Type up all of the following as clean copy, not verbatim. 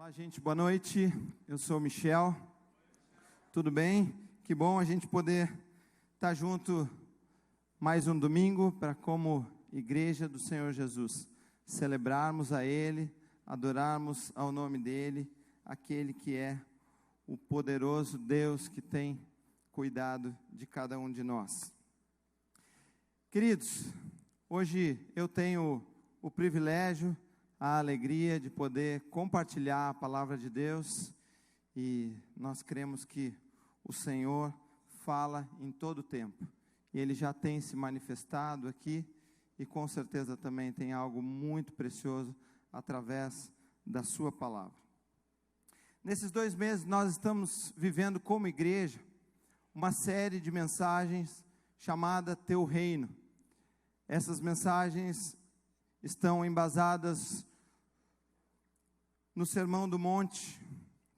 Olá, gente, boa noite. Eu sou o Michel. Tudo bem? Que bom a gente poder estar junto mais um domingo para, como igreja do Senhor Jesus, celebrarmos a Ele, adorarmos ao nome dEle, aquele que é o poderoso Deus que tem cuidado de cada um de nós. Queridos, hoje eu tenho o privilégio, a alegria de poder compartilhar a palavra de Deus, e nós cremos que o Senhor fala em todo o tempo, e Ele já tem se manifestado aqui, e com certeza também tem algo muito precioso através da sua palavra. Nesses 2 meses nós estamos vivendo como igreja uma série de mensagens chamada Teu Reino. Essas mensagens estão embasadas no Sermão do Monte,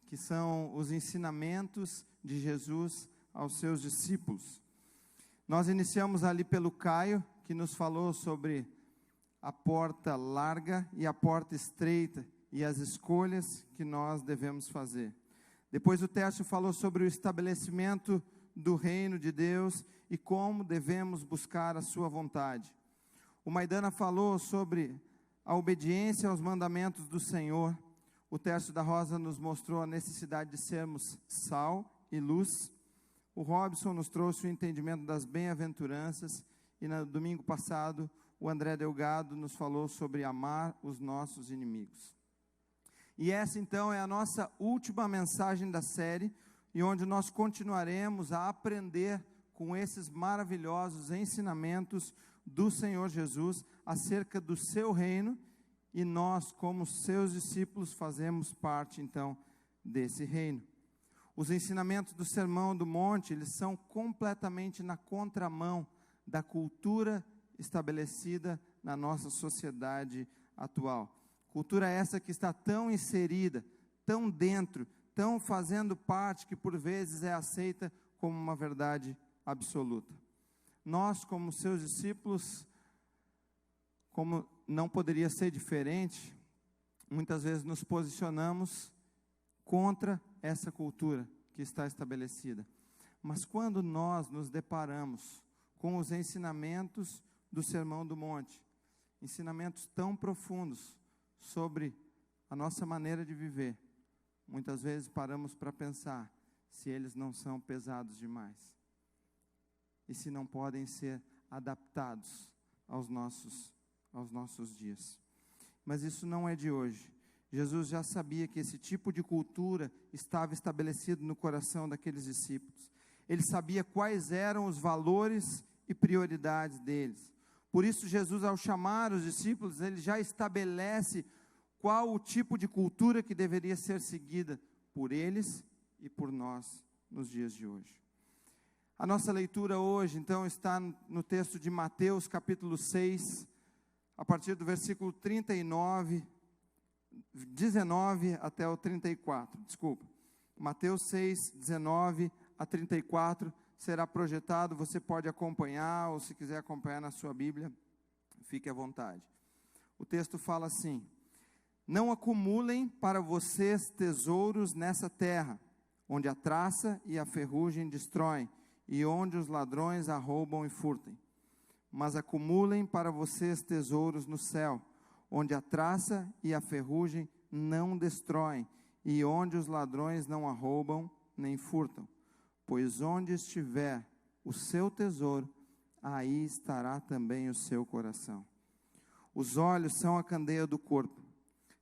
que são os ensinamentos de Jesus aos seus discípulos. Nós iniciamos ali pelo Caio, que nos falou sobre a porta larga e a porta estreita, e as escolhas que nós devemos fazer. Depois o Tércio falou sobre o estabelecimento do reino de Deus e como devemos buscar a sua vontade. O Maidana falou sobre a obediência aos mandamentos do Senhor. O Tércio da Rosa nos mostrou a necessidade de sermos sal e luz. O Robson nos trouxe o entendimento das bem-aventuranças. E no domingo passado, o André Delgado nos falou sobre amar os nossos inimigos. E essa então é a nossa última mensagem da série, e onde nós continuaremos a aprender com esses maravilhosos ensinamentos do Senhor Jesus acerca do seu reino, e nós, como seus discípulos, fazemos parte então desse reino. Os ensinamentos do Sermão do Monte, eles são completamente na contramão da cultura estabelecida na nossa sociedade atual. Cultura essa que está tão inserida, tão dentro, tão fazendo parte, que por vezes é aceita como uma verdade absoluta. Nós, como seus discípulos, como não poderia ser diferente, muitas vezes nos posicionamos contra essa cultura que está estabelecida. Mas quando nós nos deparamos com os ensinamentos do Sermão do Monte, ensinamentos tão profundos sobre a nossa maneira de viver, muitas vezes paramos para pensar se eles não são pesados demais, e se não podem ser adaptados aos nossos dias. Mas isso não é de hoje. Jesus já sabia que esse tipo de cultura estava estabelecido no coração daqueles discípulos. Ele sabia quais eram os valores e prioridades deles. Por isso, Jesus, ao chamar os discípulos, ele já estabelece qual o tipo de cultura que deveria ser seguida por eles e por nós nos dias de hoje. A nossa leitura hoje, então, está no texto de Mateus, capítulo 6, a partir do versículo 19 até o 34, desculpa. Mateus 6, 19 a 34, será projetado, você pode acompanhar, ou se quiser acompanhar na sua Bíblia, fique à vontade. O texto fala assim: não acumulem para vocês tesouros nessa terra, onde a traça e a ferrugem destroem, e onde os ladrões arrombam e furtem. Mas acumulem para vocês tesouros no céu, onde a traça e a ferrugem não destroem, e onde os ladrões não arrombam nem furtam. Pois onde estiver o seu tesouro, aí estará também o seu coração. Os olhos são a candeia do corpo.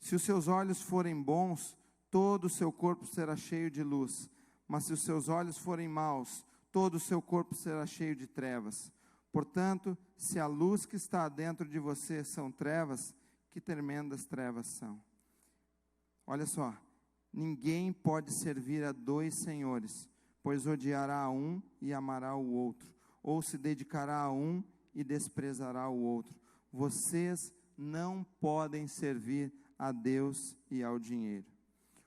Se os seus olhos forem bons, todo o seu corpo será cheio de luz. Mas se os seus olhos forem maus, todo o seu corpo será cheio de trevas. Portanto, se a luz que está dentro de você são trevas, que tremendas trevas são. Olha só, ninguém pode servir a 2 senhores, pois odiará a um e amará o outro, ou se dedicará a um e desprezará o outro. Vocês não podem servir a Deus e ao dinheiro.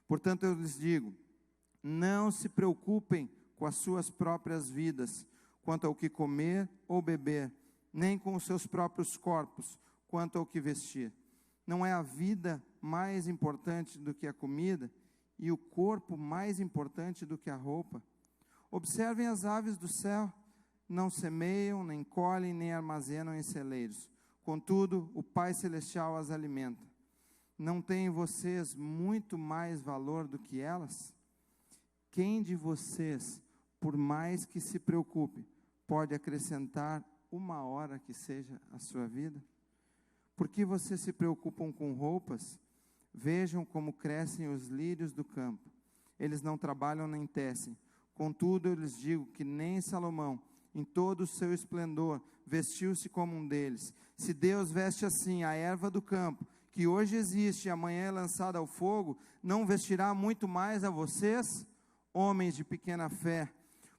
Portanto, eu lhes digo, não se preocupem com as suas próprias vidas, quanto ao que comer ou beber, nem com os seus próprios corpos, quanto ao que vestir. Não é a vida mais importante do que a comida e o corpo mais importante do que a roupa? Observem as aves do céu, não semeiam, nem colhem, nem armazenam em celeiros. Contudo, o Pai Celestial as alimenta. Não têm vocês muito mais valor do que elas? Quem de vocês, por mais que se preocupe, pode acrescentar uma hora que seja a sua vida? Por que vocês se preocupam com roupas? Vejam como crescem os lírios do campo. Eles não trabalham nem tecem. Contudo, eu lhes digo que nem Salomão, em todo o seu esplendor, vestiu-se como um deles. Se Deus veste assim a erva do campo, que hoje existe e amanhã é lançada ao fogo, não vestirá muito mais a vocês, homens de pequena fé?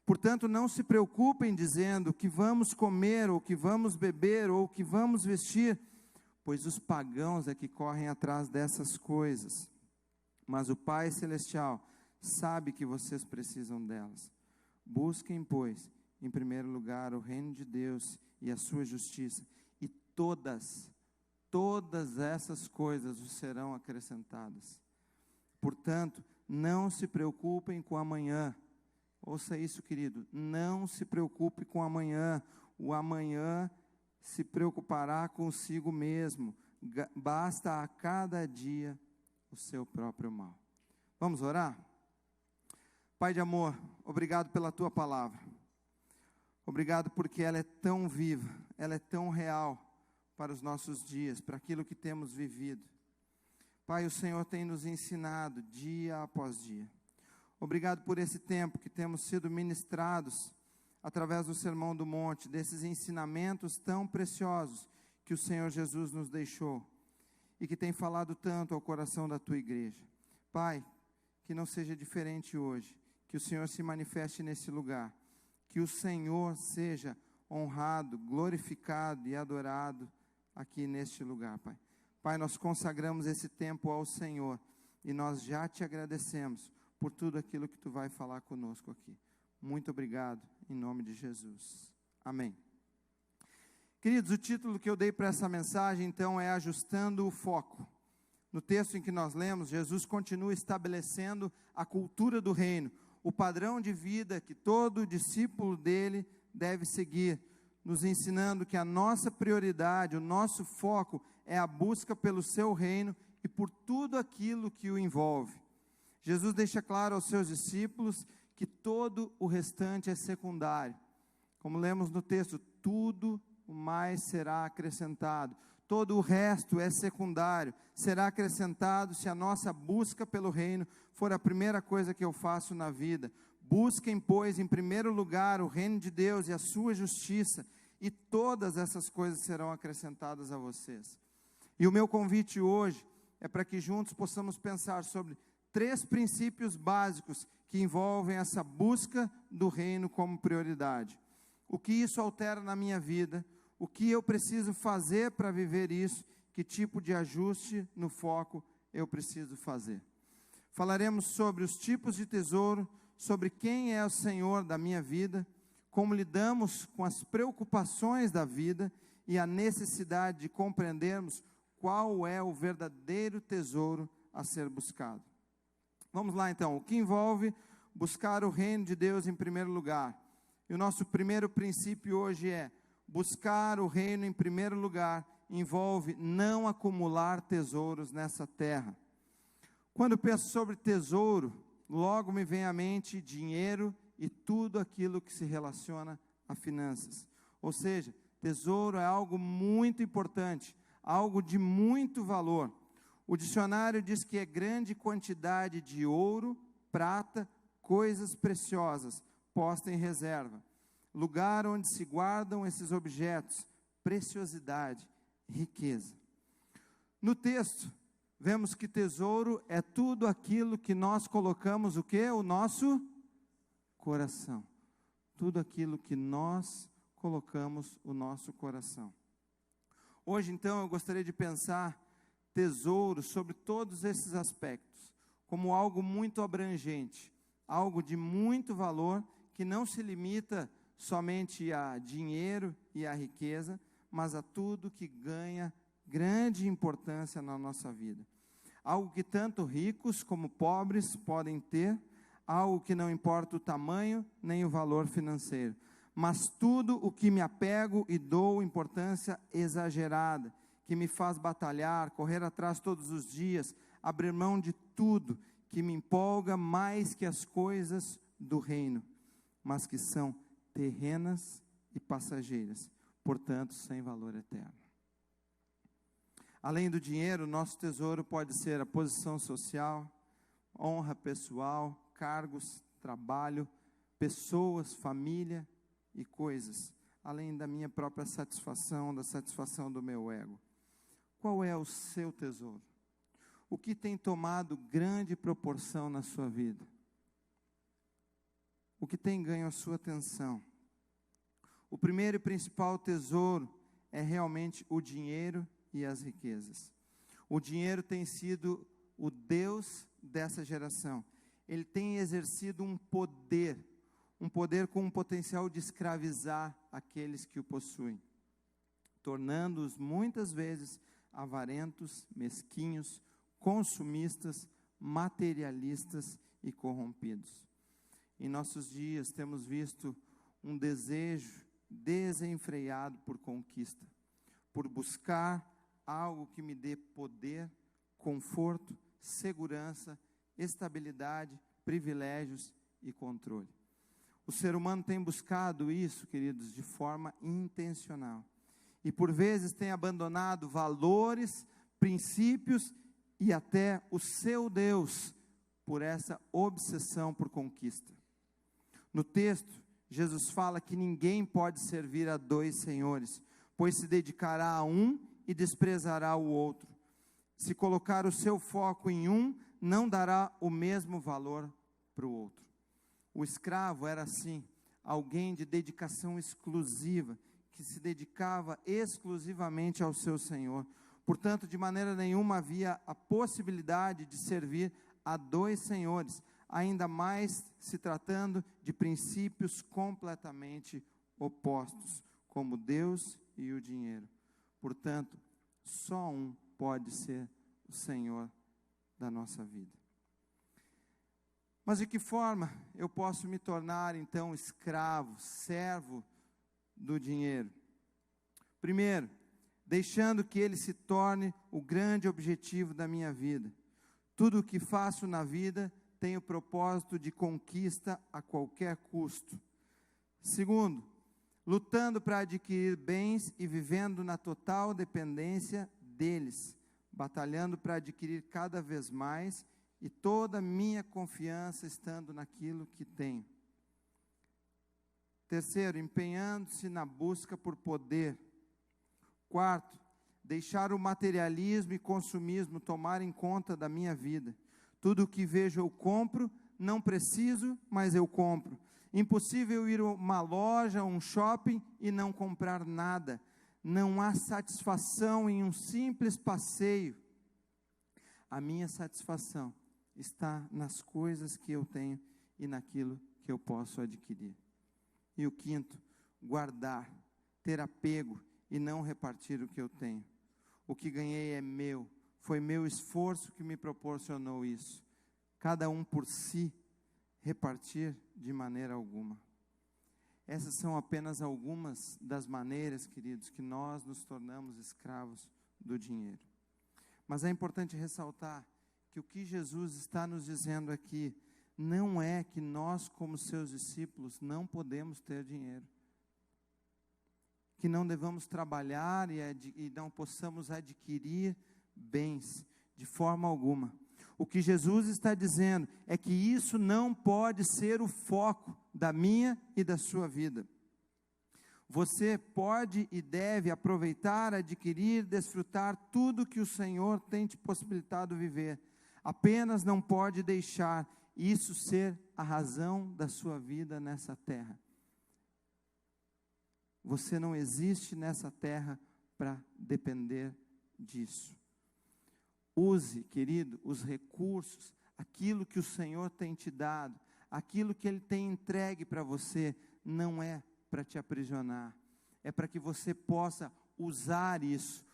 Portanto, não se preocupem dizendo que vamos comer, ou que vamos beber, ou que vamos vestir, pois os pagãos é que correm atrás dessas coisas. Mas o Pai Celestial sabe que vocês precisam delas. Busquem, pois, em primeiro lugar o reino de Deus e a sua justiça, e todas essas coisas vos serão acrescentadas. Portanto, não se preocupem com amanhã. Ouça isso, querido, não se preocupe com amanhã. O amanhã se preocupará consigo mesmo. Basta a cada dia o seu próprio mal. Vamos orar? Pai de amor, obrigado pela tua palavra. Obrigado porque ela é tão viva, ela é tão real para os nossos dias, para aquilo que temos vivido. Pai, o Senhor tem nos ensinado dia após dia. Obrigado por esse tempo que temos sido ministrados através do Sermão do Monte, desses ensinamentos tão preciosos que o Senhor Jesus nos deixou e que tem falado tanto ao coração da tua igreja. Pai, que não seja diferente hoje, que o Senhor se manifeste nesse lugar, que o Senhor seja honrado, glorificado e adorado aqui neste lugar, Pai. Pai, nós consagramos esse tempo ao Senhor e nós já te agradecemos por tudo aquilo que tu vai falar conosco aqui. Muito obrigado, em nome de Jesus. Amém. Queridos, o título que eu dei para essa mensagem, então, é Ajustando o Foco. No texto em que nós lemos, Jesus continua estabelecendo a cultura do reino, o padrão de vida que todo discípulo dele deve seguir, nos ensinando que a nossa prioridade, o nosso foco é a busca pelo seu reino e por tudo aquilo que o envolve. Jesus deixa claro aos seus discípulos que todo o restante é secundário. Como lemos no texto, tudo o mais será acrescentado. Todo o resto é secundário, será acrescentado se a nossa busca pelo reino for a primeira coisa que eu faço na vida. Busquem, pois, em primeiro lugar o reino de Deus e a sua justiça, e todas essas coisas serão acrescentadas a vocês. E o meu convite hoje é para que juntos possamos pensar sobre 3 princípios básicos que envolvem essa busca do reino como prioridade. O que isso altera na minha vida, o que eu preciso fazer para viver isso, que tipo de ajuste no foco eu preciso fazer. Falaremos sobre os tipos de tesouro, sobre quem é o Senhor da minha vida, como lidamos com as preocupações da vida e a necessidade de compreendermos qual é o verdadeiro tesouro a ser buscado. Vamos lá então, o que envolve buscar o reino de Deus em primeiro lugar. E o nosso primeiro princípio hoje é: buscar o reino em primeiro lugar envolve não acumular tesouros nessa terra. Quando penso sobre tesouro, logo me vem à mente dinheiro e tudo aquilo que se relaciona a finanças. Ou seja, tesouro é algo muito importante, algo de muito valor. O dicionário diz que é grande quantidade de ouro, prata, coisas preciosas, posta em reserva. Lugar onde se guardam esses objetos, preciosidade, riqueza. No texto, vemos que tesouro é tudo aquilo que nós colocamos, o quê? O nosso coração. Tudo aquilo que nós colocamos o nosso coração. Hoje, então, eu gostaria de pensar tesouro sobre todos esses aspectos, como algo muito abrangente, algo de muito valor, que não se limita somente a dinheiro e a riqueza, mas a tudo que ganha grande importância na nossa vida. algo que tanto ricos como pobres podem ter, algo que não importa o tamanho nem o valor financeiro, mas tudo o que me apego e dou importância exagerada, que me faz batalhar, correr atrás todos os dias, abrir mão de tudo, que me empolga mais que as coisas do reino, mas que são terrenas e passageiras, portanto, sem valor eterno. Além do dinheiro, nosso tesouro pode ser a posição social, honra pessoal, cargos, trabalho, pessoas, família e coisas, além da minha própria satisfação, da satisfação do meu ego. Qual é o seu tesouro? O que tem tomado grande proporção na sua vida? O que tem ganho a sua atenção? O primeiro e principal tesouro é realmente o dinheiro e as riquezas. O dinheiro tem sido o Deus dessa geração. Ele tem exercido um poder com um potencial de escravizar aqueles que o possuem, tornando-os muitas vezes avarentos, mesquinhos, consumistas, materialistas e corrompidos. Em nossos dias temos visto um desejo desenfreado por conquista, por buscar algo que me dê poder, conforto, segurança, estabilidade, privilégios e controle. O ser humano tem buscado isso, queridos, de forma intencional. E por vezes tem abandonado valores, princípios e até o seu Deus por essa obsessão por conquista. No texto, Jesus fala que ninguém pode servir a dois senhores, pois se dedicará a um e desprezará o outro. Se colocar o seu foco em um, não dará o mesmo valor para o outro. O escravo era assim, alguém de dedicação exclusiva, que se dedicava exclusivamente ao seu senhor. Portanto, de maneira nenhuma havia a possibilidade de servir a dois senhores, ainda mais se tratando de princípios completamente opostos, como Deus e o dinheiro. Portanto, só um pode ser o Senhor da nossa vida. Mas de que forma eu posso me tornar então escravo, servo do dinheiro? Primeiro, deixando que ele se torne o grande objetivo da minha vida. Tudo o que faço na vida tem o propósito de conquista a qualquer custo. Segundo, lutando para adquirir bens e vivendo na total dependência deles, batalhando para adquirir cada vez mais e toda a minha confiança estando naquilo que tenho. Terceiro, empenhando-se na busca por poder. Quarto, deixar o materialismo e consumismo tomarem conta da minha vida. Tudo o que vejo eu compro, não preciso, mas eu compro. Impossível ir a uma loja, um shopping e não comprar nada. Não há satisfação em um simples passeio. A minha satisfação está nas coisas que eu tenho e naquilo que eu posso adquirir. E o quinto, guardar, ter apego e não repartir o que eu tenho. O que ganhei é meu, foi meu esforço que me proporcionou isso. Cada um por si, repartir de maneira alguma. Essas são apenas algumas das maneiras, queridos, que nós nos tornamos escravos do dinheiro. Mas é importante ressaltar que o que Jesus está nos dizendo aqui não é que nós, como seus discípulos, não podemos ter dinheiro. Que não devamos trabalhar e não possamos adquirir bens de forma alguma. O que Jesus está dizendo é que isso não pode ser o foco da minha e da sua vida. Você pode e deve aproveitar, adquirir, desfrutar tudo que o Senhor tem te possibilitado viver. Apenas não pode deixar isso ser a razão da sua vida nessa terra. Você não existe nessa terra para depender disso. Use, querido, os recursos, aquilo que o Senhor tem te dado, aquilo que Ele tem entregue para você, não é para te aprisionar, é para que você possa usar isso,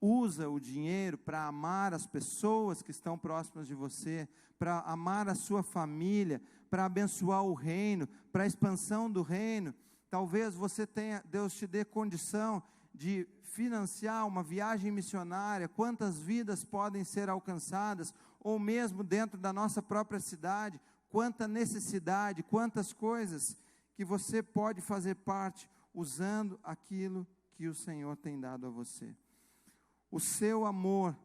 usa o dinheiro para amar as pessoas que estão próximas de você, para amar a sua família, para abençoar o reino, para a expansão do reino. Talvez você tenha, Deus te dê condição de financiar uma viagem missionária, quantas vidas podem ser alcançadas, ou mesmo dentro da nossa própria cidade, quanta necessidade, quantas coisas que você pode fazer parte, usando aquilo que o Senhor tem dado a você. O seu amor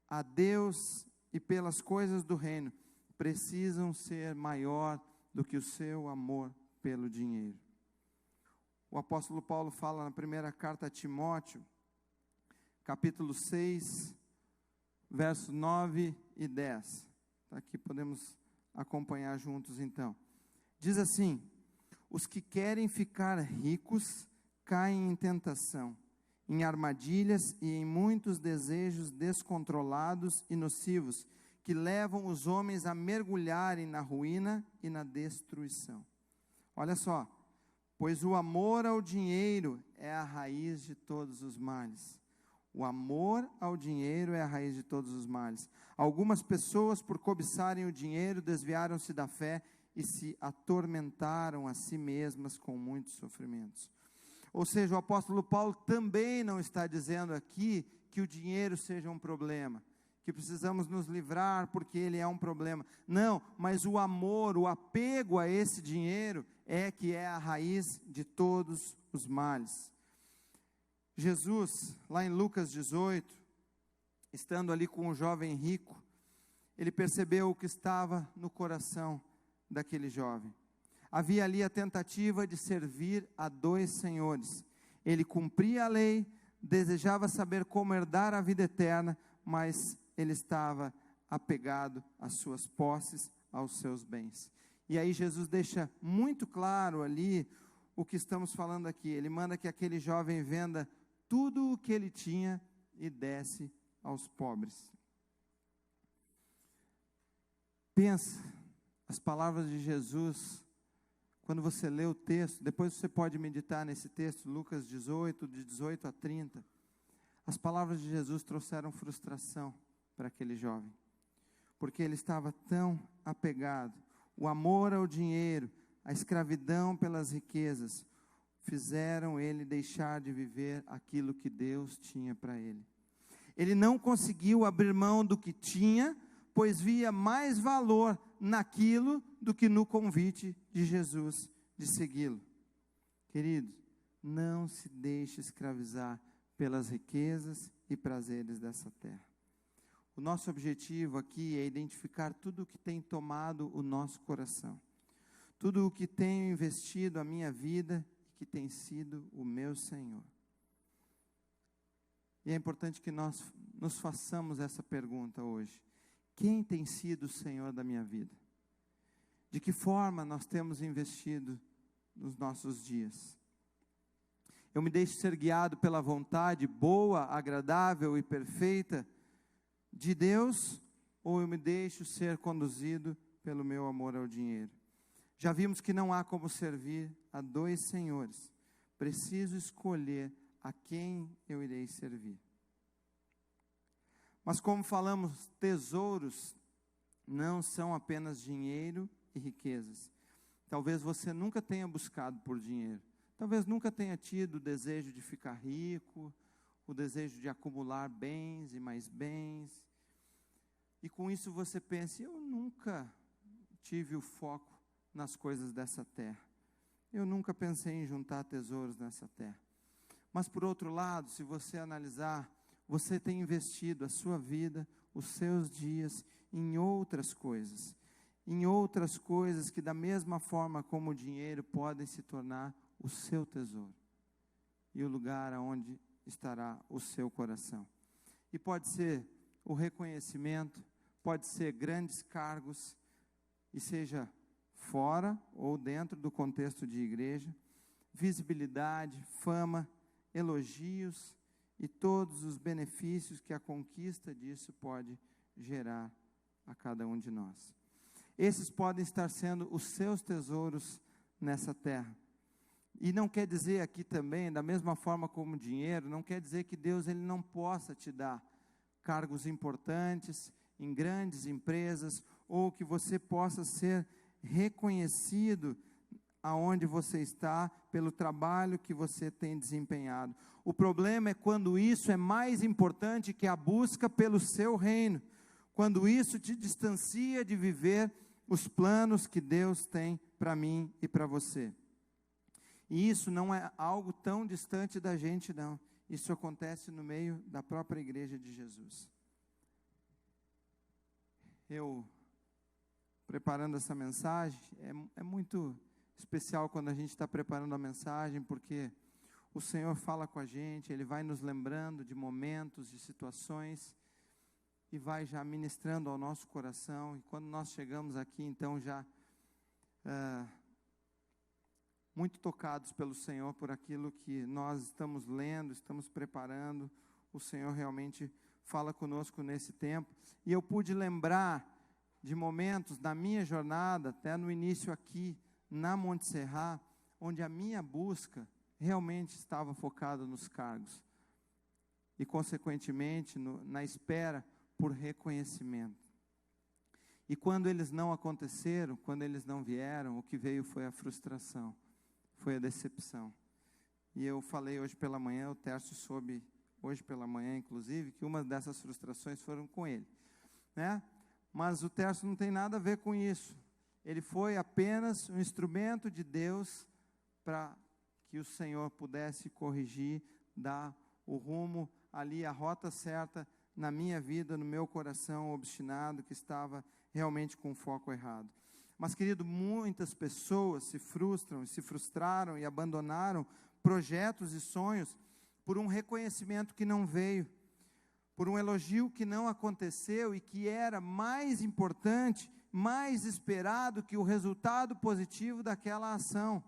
a Deus e pelas coisas do reino precisam ser maior do que o seu amor pelo dinheiro. O apóstolo Paulo fala na primeira carta a Timóteo, capítulo 6, versos 9 e 10. Aqui podemos acompanhar juntos então. Diz assim: os que querem ficar ricos caem em tentação, em armadilhas e em muitos desejos descontrolados e nocivos, que levam os homens a mergulharem na ruína e na destruição. Olha só, pois o amor ao dinheiro é a raiz de todos os males. O amor ao dinheiro é a raiz de todos os males. Algumas pessoas, por cobiçarem o dinheiro, desviaram-se da fé e se atormentaram a si mesmas com muitos sofrimentos. Ou seja, o apóstolo Paulo também não está dizendo aqui que o dinheiro seja um problema, que precisamos nos livrar porque ele é um problema. Não, mas o amor, o apego a esse dinheiro é que é a raiz de todos os males. Jesus, lá em Lucas 18, estando ali com um jovem rico, ele percebeu o que estava no coração daquele jovem. Havia ali a tentativa de servir a dois senhores. Ele cumpria a lei, desejava saber como herdar a vida eterna, mas ele estava apegado às suas posses, aos seus bens. E aí Jesus deixa muito claro ali o que estamos falando aqui. Ele manda que aquele jovem venda tudo o que ele tinha e desse aos pobres. Pensa, as palavras de Jesus, quando você lê o texto, depois você pode meditar nesse texto, Lucas 18, de 18 a 30, as palavras de Jesus trouxeram frustração para aquele jovem, porque ele estava tão apegado. O amor ao dinheiro, a escravidão pelas riquezas, fizeram ele deixar de viver aquilo que Deus tinha para ele. Ele não conseguiu abrir mão do que tinha, pois via mais valor naquilo do que no convite de Jesus de segui-lo. Querido, não se deixe escravizar pelas riquezas e prazeres dessa terra. O nosso objetivo aqui é identificar tudo o que tem tomado o nosso coração, tudo o que tem investido a minha vida e que tem sido o meu Senhor. E é importante que nós nos façamos essa pergunta hoje: quem tem sido o Senhor da minha vida? De que forma nós temos investido nos nossos dias? Eu me deixo ser guiado pela vontade boa, agradável e perfeita de Deus, ou eu me deixo ser conduzido pelo meu amor ao dinheiro? Já vimos que não há como servir a dois senhores. Preciso escolher a quem eu irei servir. Mas como falamos, tesouros não são apenas dinheiro e riquezas. Talvez você nunca tenha buscado por dinheiro. Talvez nunca tenha tido o desejo de ficar rico, o desejo de acumular bens e mais bens. E com isso você pensa: eu nunca tive o foco nas coisas dessa terra. Eu nunca pensei em juntar tesouros nessa terra. Mas por outro lado, se você analisar, você tem investido a sua vida, os seus dias em outras coisas que da mesma forma como o dinheiro podem se tornar o seu tesouro e o lugar aonde estará o seu coração. E pode ser o reconhecimento, pode ser grandes cargos, e seja fora ou dentro do contexto de igreja, visibilidade, fama, elogios e todos os benefícios que a conquista disso pode gerar a cada um de nós. Esses podem estar sendo os seus tesouros nessa terra. E não quer dizer aqui também, da mesma forma como dinheiro, não quer dizer que Deus ele não possa te dar cargos importantes em grandes empresas, ou que você possa ser reconhecido aonde você está, pelo trabalho que você tem desempenhado. O problema é quando isso é mais importante que a busca pelo seu reino, quando isso te distancia de viver os planos que Deus tem para mim e para você. E isso não é algo tão distante da gente, não. Isso acontece no meio da própria igreja de Jesus. Eu, preparando essa mensagem, é muito especial quando a gente está preparando a mensagem, porque o Senhor fala com a gente, Ele vai nos lembrando de momentos, de situações, e vai já ministrando ao nosso coração. E quando nós chegamos aqui, então já muito tocados pelo Senhor, por aquilo que nós estamos lendo, estamos preparando, o Senhor realmente fala conosco nesse tempo. E eu pude lembrar de momentos da minha jornada, até no início aqui, na Monte Serra, onde a minha busca realmente estava focada nos cargos. E, consequentemente, na espera por reconhecimento. E quando eles não aconteceram, quando eles não vieram, o que veio foi a frustração, foi a decepção. E eu falei hoje pela manhã, o Tércio soube hoje pela manhã, inclusive, que uma dessas frustrações foram com ele, né? Mas o Tércio não tem nada a ver com isso. Ele foi apenas um instrumento de Deus para que o Senhor pudesse corrigir, dar o rumo ali, a rota certa na minha vida, no meu coração obstinado, que estava realmente com o foco errado. Mas, querido, muitas pessoas se frustram, se frustraram e abandonaram projetos e sonhos por um reconhecimento que não veio, por um elogio que não aconteceu e que era mais importante, mais esperado que o resultado positivo daquela ação.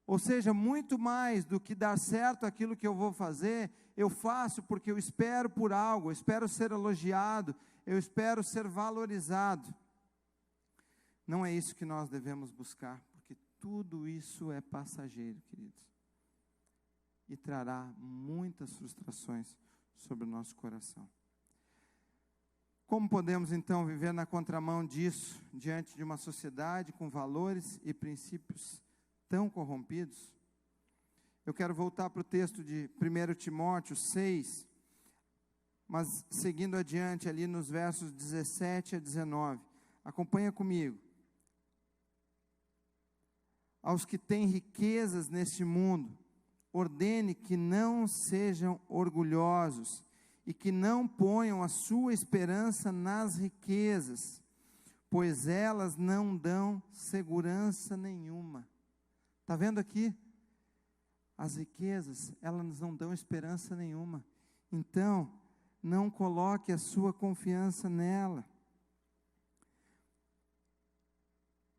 Ou seja, muito mais do que dar certo aquilo que eu vou fazer, eu faço porque eu espero por algo, eu espero ser elogiado, eu espero ser valorizado. Não é isso que nós devemos buscar, porque tudo isso é passageiro, queridos. E trará muitas frustrações sobre o nosso coração. Como podemos então viver na contramão disso, diante de uma sociedade com valores e princípios tão corrompidos? Eu quero voltar para o texto de 1 Timóteo 6, mas seguindo adiante ali nos versos 17 a 19. Acompanha comigo. Aos que têm riquezas neste mundo, ordene que não sejam orgulhosos e que não ponham a sua esperança nas riquezas, pois elas não dão segurança nenhuma. Está vendo aqui? As riquezas, elas não dão esperança nenhuma. Então, não coloque a sua confiança nela.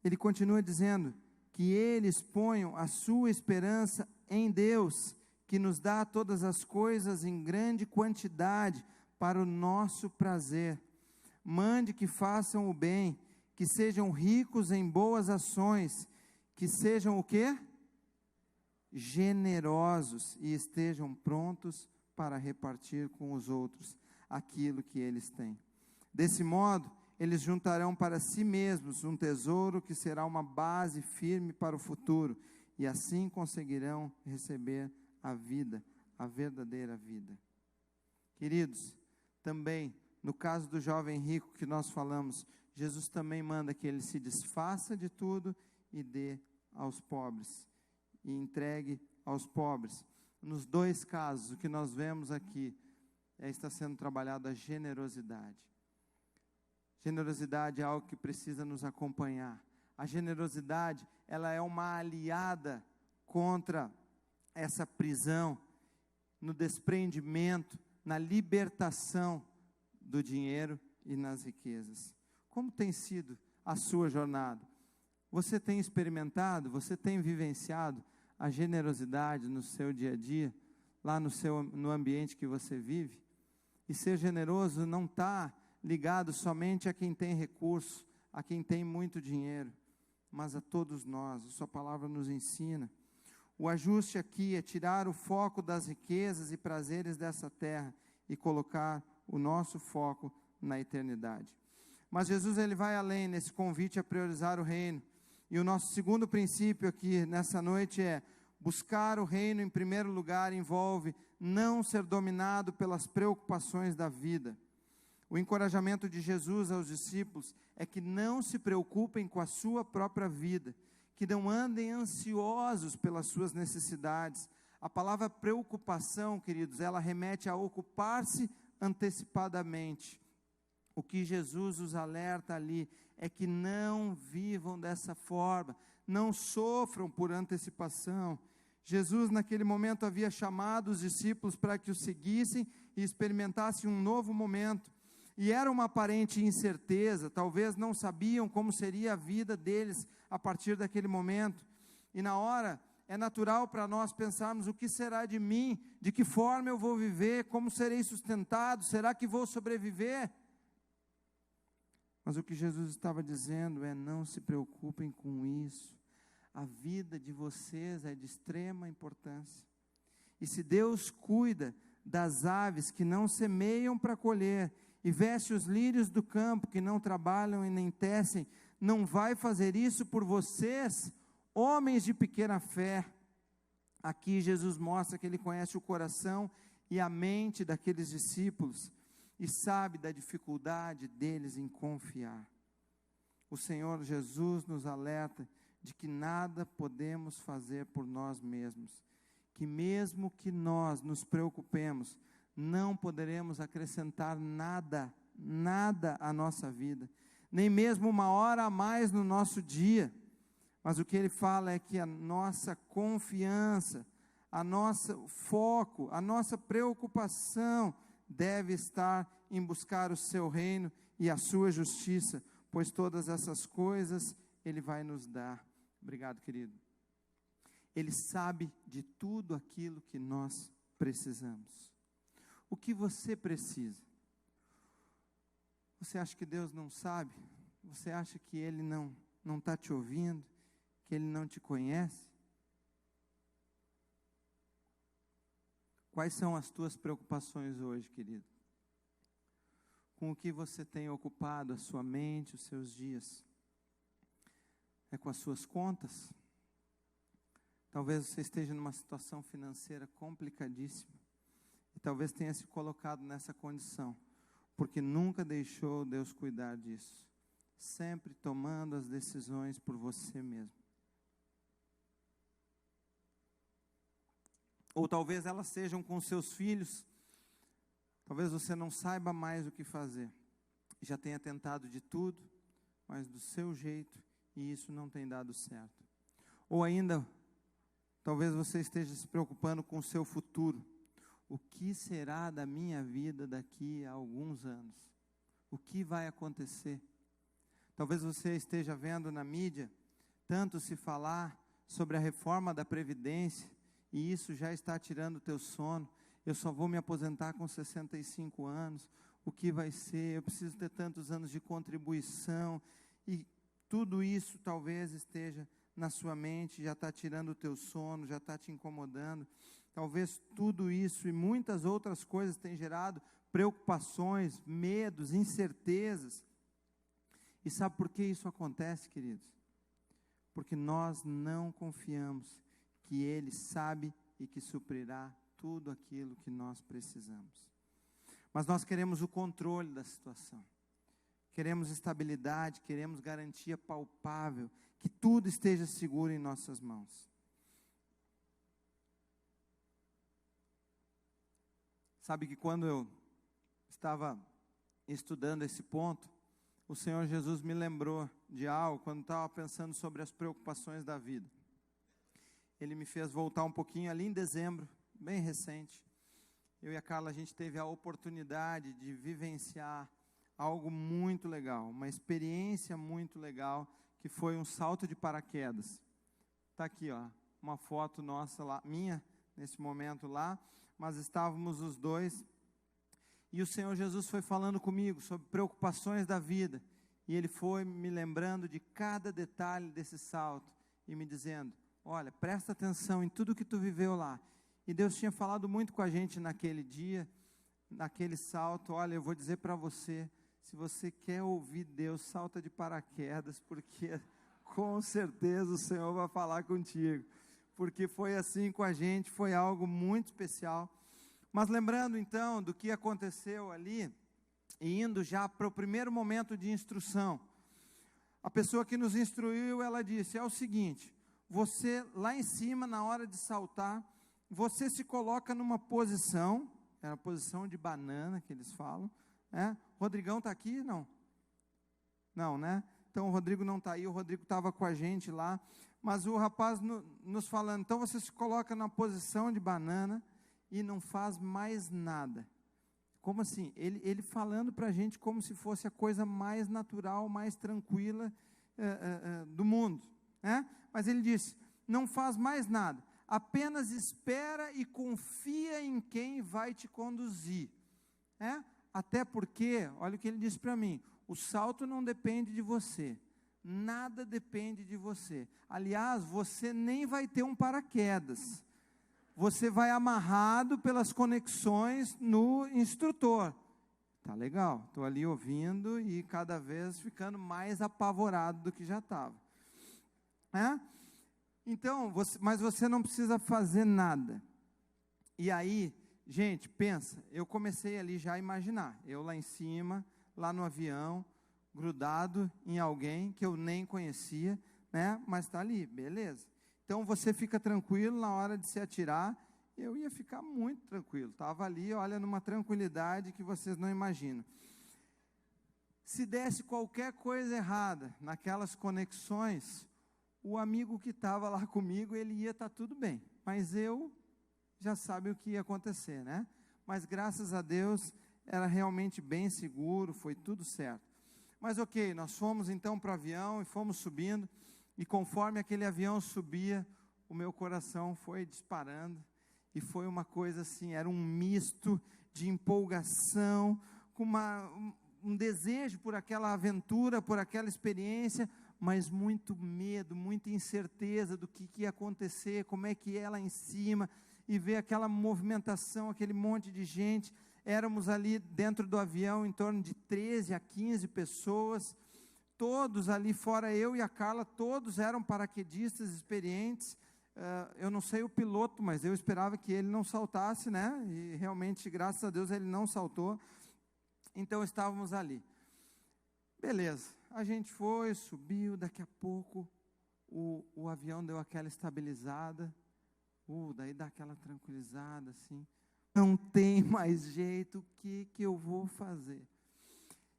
Ele continua dizendo que eles ponham a sua esperança em Deus, que nos dá todas as coisas em grande quantidade para o nosso prazer. Mande que façam o bem, que sejam ricos em boas ações, que sejam o quê? Generosos e estejam prontos para repartir com os outros aquilo que eles têm. Desse modo, eles juntarão para si mesmos um tesouro que será uma base firme para o futuro, e assim conseguirão receber a vida, a verdadeira vida. Queridos, também, no caso do jovem rico que nós falamos, Jesus também manda que ele se desfaça de tudo e dê aos pobres, e entregue aos pobres. Nos dois casos, o que nós vemos aqui, está sendo trabalhada a generosidade. Generosidade é algo que precisa nos acompanhar. A generosidade, ela é uma aliada contra essa prisão, no desprendimento, na libertação do dinheiro e nas riquezas. Como tem sido a sua jornada? Você tem experimentado, você tem vivenciado a generosidade no seu dia a dia, lá no ambiente que você vive? E ser generoso não está ligado somente a quem tem recurso, a quem tem muito dinheiro, mas a todos nós. A sua palavra nos ensina. O ajuste aqui é tirar o foco das riquezas e prazeres dessa terra e colocar o nosso foco na eternidade. Mas Jesus, ele vai além nesse convite a priorizar o reino. E o nosso segundo princípio aqui nessa noite é: buscar o reino em primeiro lugar envolve não ser dominado pelas preocupações da vida. O encorajamento de Jesus aos discípulos é que não se preocupem com a sua própria vida, que não andem ansiosos pelas suas necessidades. A palavra preocupação, queridos, ela remete a ocupar-se antecipadamente. O que Jesus os alerta ali é que não vivam dessa forma, não sofram por antecipação. Jesus naquele momento havia chamado os discípulos para que o seguissem e experimentassem um novo momento. E era uma aparente incerteza, talvez não sabiam como seria a vida deles a partir daquele momento. E na hora, é natural para nós pensarmos: o que será de mim? De que forma eu vou viver? Como serei sustentado? Será que vou sobreviver? Mas o que Jesus estava dizendo é: não se preocupem com isso. A vida de vocês é de extrema importância. E se Deus cuida das aves que não semeiam para colher, e veste os lírios do campo que não trabalham e nem tecem, não vai fazer isso por vocês, homens de pequena fé? Aqui Jesus mostra que Ele conhece o coração e a mente daqueles discípulos, e sabe da dificuldade deles em confiar. O Senhor Jesus nos alerta de que nada podemos fazer por nós mesmos, que mesmo que nós nos preocupemos, não poderemos acrescentar nada à nossa vida, nem mesmo uma hora a mais no nosso dia. Mas o que ele fala é que a nossa confiança, a nosso foco, a nossa preocupação deve estar em buscar o seu reino e a sua justiça, pois todas essas coisas Ele vai nos dar. Obrigado, querido. Ele sabe de tudo aquilo que nós precisamos. O que você precisa? Você acha que Deus não sabe? Você acha que Ele não está te ouvindo? Que Ele não te conhece? Quais são as tuas preocupações hoje, querido? Com o que você tem ocupado a sua mente, os seus dias? É com as suas contas? Talvez você esteja numa situação financeira complicadíssima. E talvez tenha se colocado nessa condição, porque nunca deixou Deus cuidar disso. Sempre tomando as decisões por você mesmo. Ou talvez elas sejam com seus filhos. Talvez você não saiba mais o que fazer. Já tenha tentado de tudo, mas do seu jeito, e isso não tem dado certo. Ou ainda, talvez você esteja se preocupando com o seu futuro. O que será da minha vida daqui a alguns anos? O que vai acontecer? Talvez você esteja vendo na mídia tanto se falar sobre a reforma da Previdência, e isso já está tirando o teu sono. Eu só vou me aposentar com 65 anos. O que vai ser? Eu preciso ter tantos anos de contribuição. E tudo isso talvez esteja na sua mente, já está tirando o teu sono, já está te incomodando. Talvez tudo isso e muitas outras coisas tenham gerado preocupações, medos, incertezas. E sabe por que isso acontece, queridos? Porque nós não confiamos que Ele sabe e que suprirá tudo aquilo que nós precisamos. Mas nós queremos o controle da situação. Queremos estabilidade, queremos garantia palpável, que tudo esteja seguro em nossas mãos. Sabe que quando eu estava estudando esse ponto, o Senhor Jesus me lembrou de algo, quando estava pensando sobre as preocupações da vida. Ele me fez voltar um pouquinho ali em dezembro, bem recente. Eu e a Carla, a gente teve a oportunidade de vivenciar algo muito legal, uma experiência muito legal, que foi um salto de paraquedas. Está aqui, ó, uma foto nossa lá, minha, nesse momento lá, mas estávamos os dois, e o Senhor Jesus foi falando comigo sobre preocupações da vida, e Ele foi me lembrando de cada detalhe desse salto, e me dizendo: olha, presta atenção em tudo que tu viveu lá. E Deus tinha falado muito com a gente naquele dia, naquele salto. Olha, eu vou dizer para você, se você quer ouvir Deus, salta de paraquedas, porque com certeza o Senhor vai falar contigo. Porque foi assim com a gente, foi algo muito especial. Mas lembrando então do que aconteceu ali, e indo já para o primeiro momento de instrução, a pessoa que nos instruiu, ela disse, é o seguinte, você lá em cima, na hora de saltar, você se coloca numa posição, é a posição de banana que eles falam, né? Rodrigão está aqui? Não, né? Então o Rodrigo não está aí, o Rodrigo estava com a gente lá, mas o rapaz nos falando, então você se coloca na posição de banana e não faz mais nada. Como assim? Ele falando para a gente como se fosse a coisa mais natural, mais tranquila do mundo, né? Mas ele disse, não faz mais nada, apenas espera e confia em quem vai te conduzir, né? Até porque, olha o que ele disse para mim, o salto não depende de você, nada depende de você. Aliás, você nem vai ter um paraquedas, você vai amarrado pelas conexões no instrutor. Tá legal, estou ali ouvindo e cada vez ficando mais apavorado do que já estava. Então, mas você não precisa fazer nada. E aí, gente, pensa, eu comecei ali já a imaginar, eu lá em cima, lá no avião, grudado em alguém que eu nem conhecia, né? Mas está ali, beleza. Então você fica tranquilo na hora de se atirar. Eu ia ficar muito tranquilo, estava ali, olha, numa tranquilidade que vocês não imaginam. Se desse qualquer coisa errada naquelas conexões, o amigo que estava lá comigo, ele ia estar tudo bem, mas eu já sabe o que ia acontecer, né? Mas graças a Deus, era realmente bem seguro, foi tudo certo. Mas ok, nós fomos então para o avião e fomos subindo, e conforme aquele avião subia, o meu coração foi disparando, e foi uma coisa assim, era um misto de empolgação, com um desejo por aquela aventura, por aquela experiência, mas muito medo, muita incerteza do que ia acontecer, como é que é lá em cima, e ver aquela movimentação, aquele monte de gente. Éramos ali dentro do avião em torno de 13 a 15 pessoas, todos ali fora eu e a Carla, todos eram paraquedistas experientes. Eu não sei o piloto, mas eu esperava que ele não saltasse, né? E realmente, graças a Deus, ele não saltou. Então estávamos ali. Beleza, a gente foi, subiu, daqui a pouco o avião deu aquela estabilizada, daí dá aquela tranquilizada assim. Não tem mais jeito, o que eu vou fazer?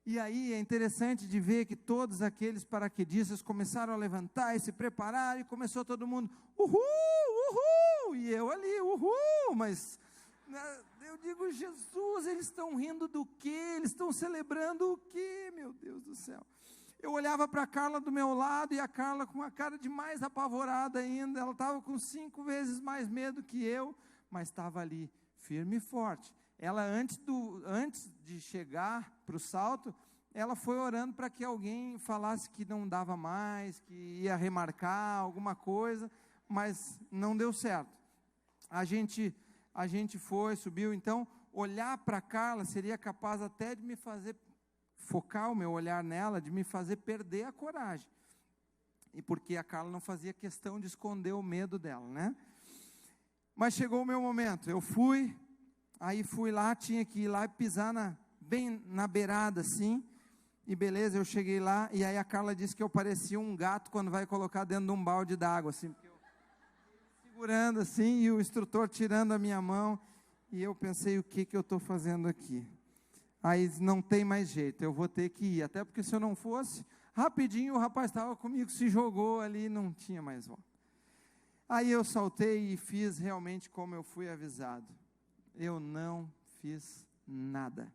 E aí é interessante de ver que todos aqueles paraquedistas começaram a levantar e se preparar, e começou todo mundo, uhul, uhul, e eu ali, uhul, mas eu digo, Jesus, eles estão rindo do quê? Eles estão celebrando o quê? Meu Deus do céu. Eu olhava para a Carla do meu lado, e a Carla com uma cara de mais apavorada ainda, ela estava com 5 vezes mais medo que eu, mas estava ali, firme e forte. Ela, antes de chegar para o salto, ela foi orando para que alguém falasse que não dava mais, que ia remarcar alguma coisa, mas não deu certo. A gente foi, subiu, então, olhar para a Carla seria capaz até de me fazer focar o meu olhar nela, de me fazer perder a coragem. E porque a Carla não fazia questão de esconder o medo dela, né? Mas chegou o meu momento, eu fui lá, tinha que ir lá e pisar bem na beirada assim, e beleza, eu cheguei lá, e aí a Carla disse que eu parecia um gato quando vai colocar dentro de um balde d'água, assim, porque eu segurando assim, e o instrutor tirando a minha mão, e eu pensei, o que eu estou fazendo aqui? Aí não tem mais jeito, eu vou ter que ir, até porque se eu não fosse, rapidinho o rapaz estava comigo, se jogou ali, não tinha mais volta. Aí eu saltei e fiz realmente como eu fui avisado. Eu não fiz nada,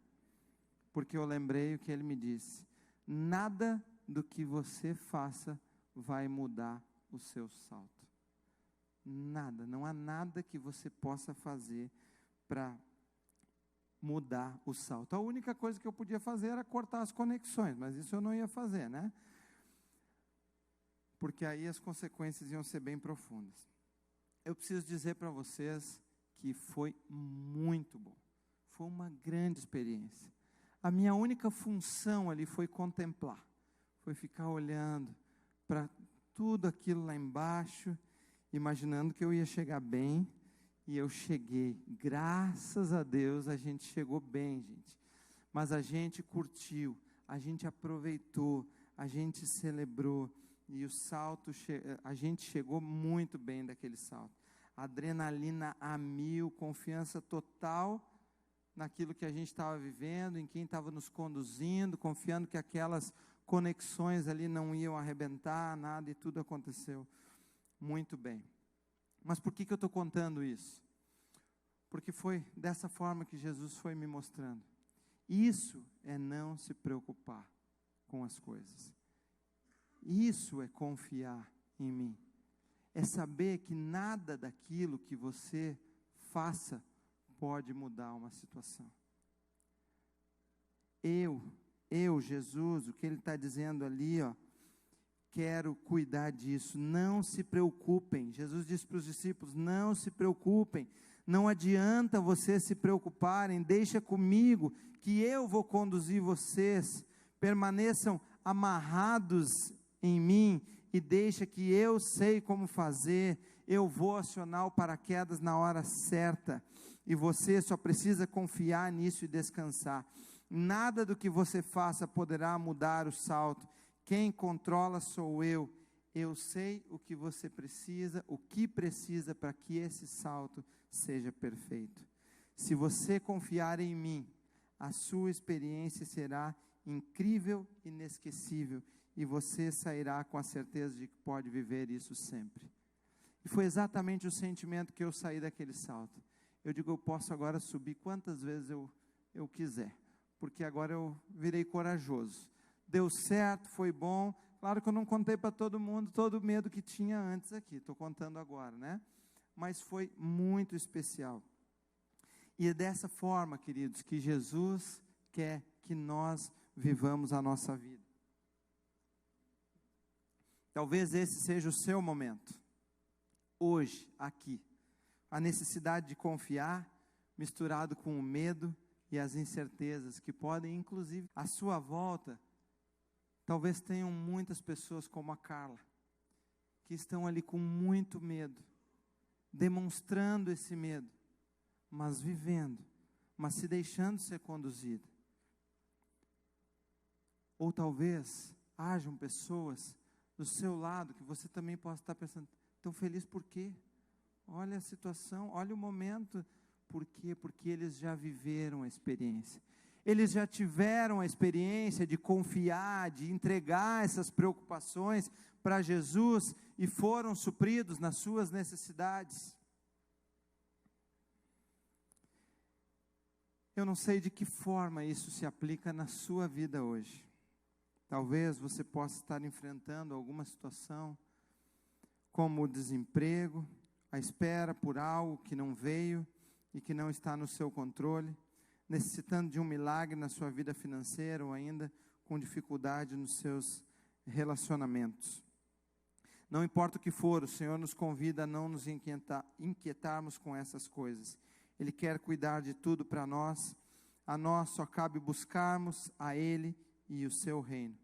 porque eu lembrei o que ele me disse, nada do que você faça vai mudar o seu salto, nada, não há nada que você possa fazer para mudar o salto. A única coisa que eu podia fazer era cortar as conexões, mas isso eu não ia fazer, né? porque aí as consequências iam ser bem profundas. Eu preciso dizer para vocês que foi muito bom. Foi uma grande experiência. A minha única função ali foi contemplar, foi ficar olhando para tudo aquilo lá embaixo, imaginando que eu ia chegar bem, e eu cheguei. Graças a Deus a gente chegou bem, gente. Mas a gente curtiu, a gente aproveitou, a gente celebrou, e o salto, a gente chegou muito bem daquele salto. Adrenalina a mil, confiança total naquilo que a gente estava vivendo, em quem estava nos conduzindo, confiando que aquelas conexões ali não iam arrebentar nada, e tudo aconteceu muito bem. Mas por que eu estou contando isso? Porque foi dessa forma que Jesus foi me mostrando. Isso é não se preocupar com as coisas. Isso é confiar em mim. É saber que nada daquilo que você faça pode mudar uma situação. Jesus, o que ele está dizendo ali, quero cuidar disso, não se preocupem. Jesus disse para os discípulos, não se preocupem, não adianta vocês se preocuparem, deixa comigo, que eu vou conduzir vocês, permaneçam amarrados em mim, e deixa que eu sei como fazer, eu vou acionar o paraquedas na hora certa, e você só precisa confiar nisso e descansar. Nada do que você faça poderá mudar o salto. Quem controla sou eu. Eu sei o que você precisa, o que precisa para que esse salto seja perfeito. Se você confiar em mim, a sua experiência será incrível, inesquecível, e você sairá com a certeza de que pode viver isso sempre. E foi exatamente o sentimento que eu saí daquele salto. Eu digo, eu posso agora subir quantas vezes eu quiser, porque agora eu virei corajoso. Deu certo, foi bom. Claro que eu não contei para todo mundo todo o medo que tinha antes aqui, estou contando agora, né? Mas foi muito especial. E é dessa forma, queridos, que Jesus quer que nós vivamos a nossa vida. Talvez esse seja o seu momento, hoje, aqui. A necessidade de confiar, misturado com o medo e as incertezas, que podem, inclusive, à sua volta, talvez tenham muitas pessoas como a Carla, que estão ali com muito medo, demonstrando esse medo, mas vivendo, mas se deixando ser conduzida. Ou talvez hajam pessoas do seu lado que você também possa estar pensando, tão feliz por quê? Olha a situação, olha o momento. Por quê? Porque eles já viveram a experiência. Eles já tiveram a experiência de confiar, de entregar essas preocupações para Jesus e foram supridos nas suas necessidades. Eu não sei de que forma isso se aplica na sua vida hoje. Talvez você possa estar enfrentando alguma situação, como o desemprego, a espera por algo que não veio e que não está no seu controle, necessitando de um milagre na sua vida financeira ou ainda com dificuldade nos seus relacionamentos. Não importa o que for, o Senhor nos convida a não nos inquietarmos com essas coisas. Ele quer cuidar de tudo para nós. A nós só cabe buscarmos a Ele e o seu reino.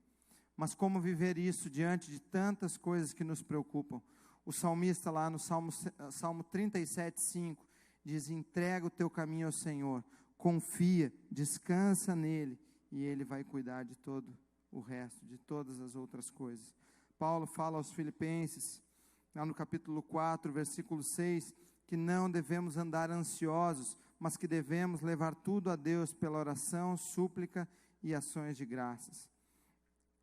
Mas como viver isso diante de tantas coisas que nos preocupam? O salmista lá no Salmo 37:5 diz, entrega o teu caminho ao Senhor, confia, descansa nele, e ele vai cuidar de todo o resto, de todas as outras coisas. Paulo fala aos Filipenses, lá no capítulo 4, versículo 6, que não devemos andar ansiosos, mas que devemos levar tudo a Deus pela oração, súplica e ações de graças.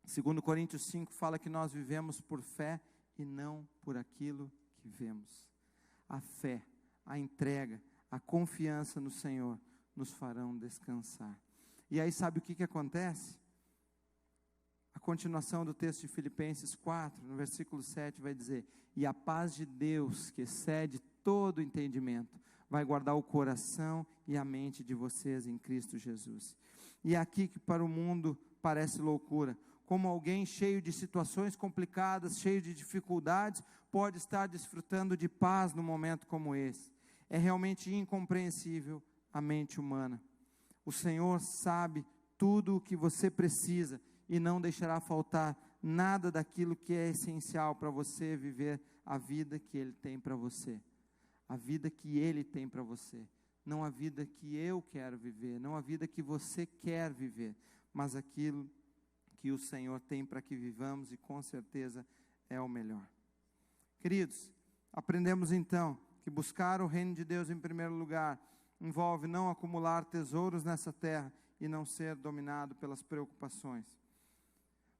2 Coríntios 5 fala que nós vivemos por fé e não por aquilo que vemos. A fé, a entrega, a confiança no Senhor nos farão descansar. E aí sabe o que acontece? A continuação do texto de Filipenses 4, no versículo 7, vai dizer, e a paz de Deus, que excede todo entendimento, vai guardar o coração e a mente de vocês em Cristo Jesus. E é aqui que para o mundo parece loucura, como alguém cheio de situações complicadas, cheio de dificuldades, pode estar desfrutando de paz num momento como esse. É realmente incompreensível a mente humana. O Senhor sabe tudo o que você precisa e não deixará faltar nada daquilo que é essencial para você viver a vida que Ele tem para você. A vida que Ele tem para você. Não a vida que eu quero viver, não a vida que você quer viver, mas aquilo que o Senhor tem para que vivamos, e com certeza é o melhor. Queridos, aprendemos então que buscar o reino de Deus em primeiro lugar envolve não acumular tesouros nessa terra e não ser dominado pelas preocupações.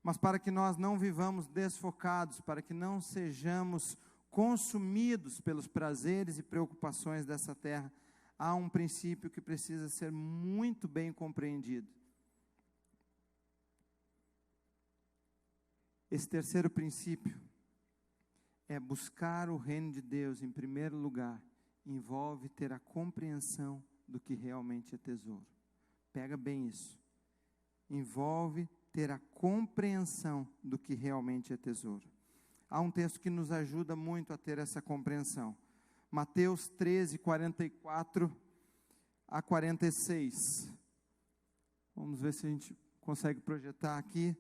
Mas para que nós não vivamos desfocados, para que não sejamos consumidos pelos prazeres e preocupações dessa terra, há um princípio que precisa ser muito bem compreendido. Esse terceiro princípio é buscar o reino de Deus em primeiro lugar, envolve ter a compreensão do que realmente é tesouro. Pega bem isso. Envolve ter a compreensão do que realmente é tesouro. Há um texto que nos ajuda muito a ter essa compreensão. Mateus 13, 44 a 46. Vamos ver se a gente consegue projetar aqui.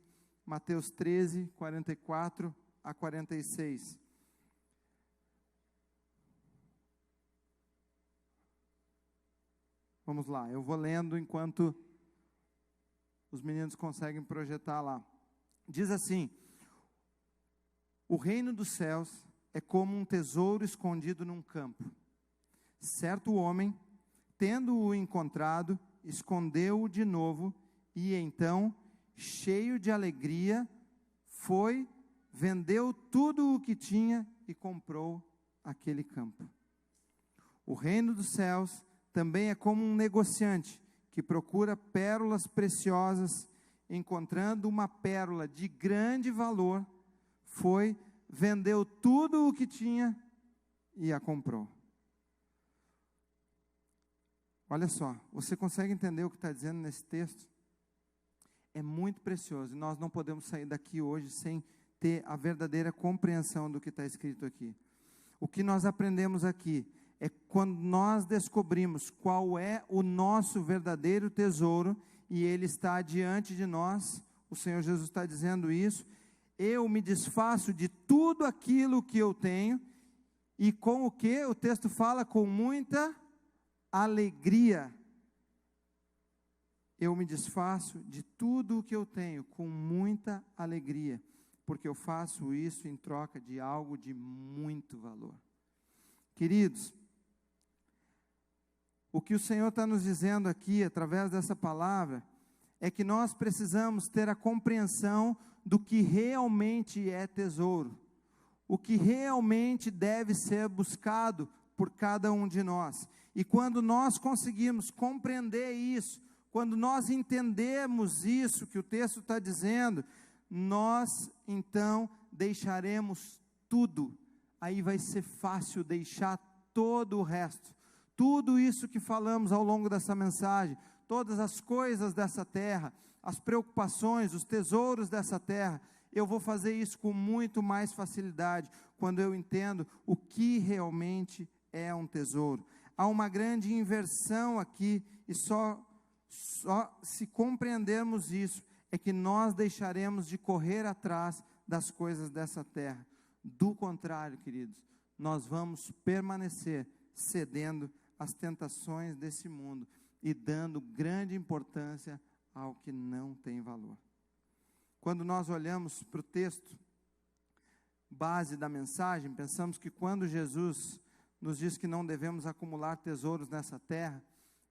Mateus 13, 44 a 46. Vamos lá, eu vou lendo enquanto os meninos conseguem projetar lá. Diz assim: o reino dos céus é como um tesouro escondido num campo. Certo homem, tendo-o encontrado, escondeu-o de novo, e então, cheio de alegria, foi, vendeu tudo o que tinha e comprou aquele campo. O reino dos céus também é como um negociante que procura pérolas preciosas, encontrando uma pérola de grande valor, foi, vendeu tudo o que tinha e a comprou. Olha só, você consegue entender o que está dizendo nesse texto? É muito precioso, e nós não podemos sair daqui hoje sem ter a verdadeira compreensão do que está escrito aqui. O que nós aprendemos aqui é quando nós descobrimos qual é o nosso verdadeiro tesouro, e ele está diante de nós, o Senhor Jesus está dizendo isso, eu me desfaço de tudo aquilo que eu tenho, e com o que? O texto fala com muita alegria. Eu me desfaço de tudo o que eu tenho com muita alegria, porque eu faço isso em troca de algo de muito valor. Queridos, o que o Senhor está nos dizendo aqui, através dessa palavra, é que nós precisamos ter a compreensão do que realmente é tesouro, o que realmente deve ser buscado por cada um de nós. E quando nós conseguimos compreender isso, quando nós entendemos isso que o texto está dizendo, nós então deixaremos tudo. Aí vai ser fácil deixar todo o resto. Tudo isso que falamos ao longo dessa mensagem, todas as coisas dessa terra, as preocupações, os tesouros dessa terra, eu vou fazer isso com muito mais facilidade, quando eu entendo o que realmente é um tesouro. Há uma grande inversão aqui, e só se compreendermos isso, é que nós deixaremos de correr atrás das coisas dessa terra. Do contrário, queridos, nós vamos permanecer cedendo às tentações desse mundo e dando grande importância ao que não tem valor. Quando nós olhamos para o texto base da mensagem, pensamos que quando Jesus nos diz que não devemos acumular tesouros nessa terra,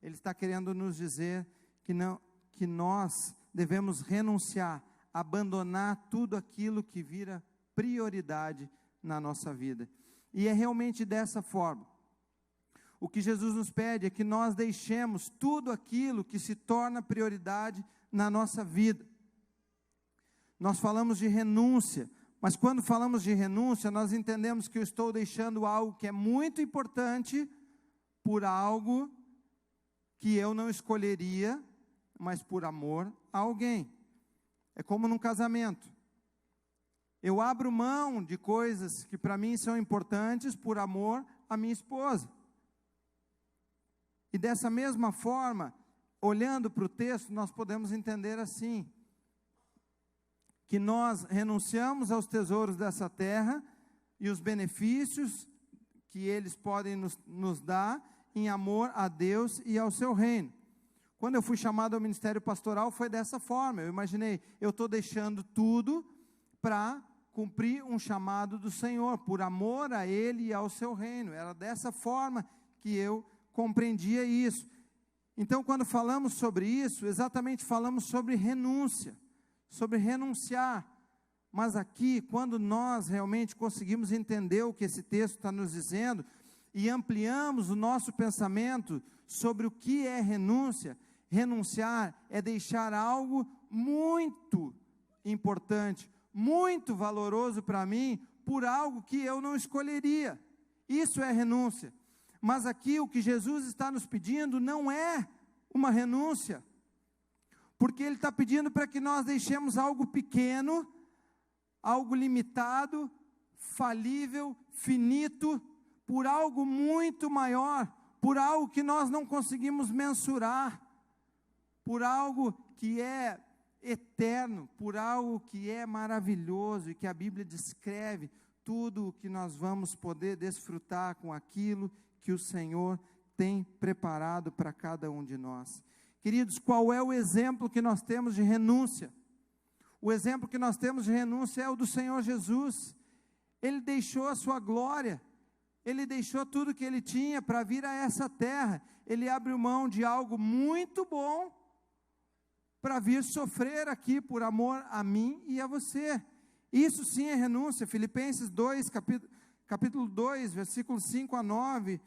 Ele está querendo nos dizer que nós devemos renunciar, abandonar tudo aquilo que vira prioridade na nossa vida. E é realmente dessa forma. O que Jesus nos pede é que nós deixemos tudo aquilo que se torna prioridade na nossa vida. Nós falamos de renúncia, mas quando falamos de renúncia, nós entendemos que eu estou deixando algo que é muito importante por algo que eu não escolheria, mas por amor a alguém. É como num casamento. Eu abro mão de coisas que para mim são importantes por amor à minha esposa. E dessa mesma forma, olhando para o texto, nós podemos entender assim, que nós renunciamos aos tesouros dessa terra e os benefícios que eles podem nos dar em amor a Deus e ao seu reino. Quando eu fui chamado ao ministério pastoral, foi dessa forma. Eu imaginei, eu estou deixando tudo para cumprir um chamado do Senhor, por amor a Ele e ao seu reino. Era dessa forma que eu compreendia isso. Então, quando falamos sobre isso, exatamente falamos sobre renúncia, sobre renunciar. Mas aqui, quando nós realmente conseguimos entender o que esse texto está nos dizendo, e ampliamos o nosso pensamento sobre o que é renúncia, renunciar é deixar algo muito importante, muito valoroso para mim, por algo que eu não escolheria. Isso é renúncia. Mas aqui o que Jesus está nos pedindo não é uma renúncia, porque Ele está pedindo para que nós deixemos algo pequeno, algo limitado, falível, finito, por algo muito maior, por algo que nós não conseguimos mensurar, por algo que é eterno, por algo que é maravilhoso e que a Bíblia descreve tudo o que nós vamos poder desfrutar com aquilo que o Senhor tem preparado para cada um de nós. Queridos, qual é o exemplo que nós temos de renúncia? O exemplo que nós temos de renúncia é o do Senhor Jesus. Ele deixou a sua glória, Ele deixou tudo que Ele tinha para vir a essa terra. Ele abriu mão de algo muito bom para vir sofrer aqui por amor a mim e a você. Isso sim é renúncia. Filipenses 2, capítulo 2, versículos 5 a 9,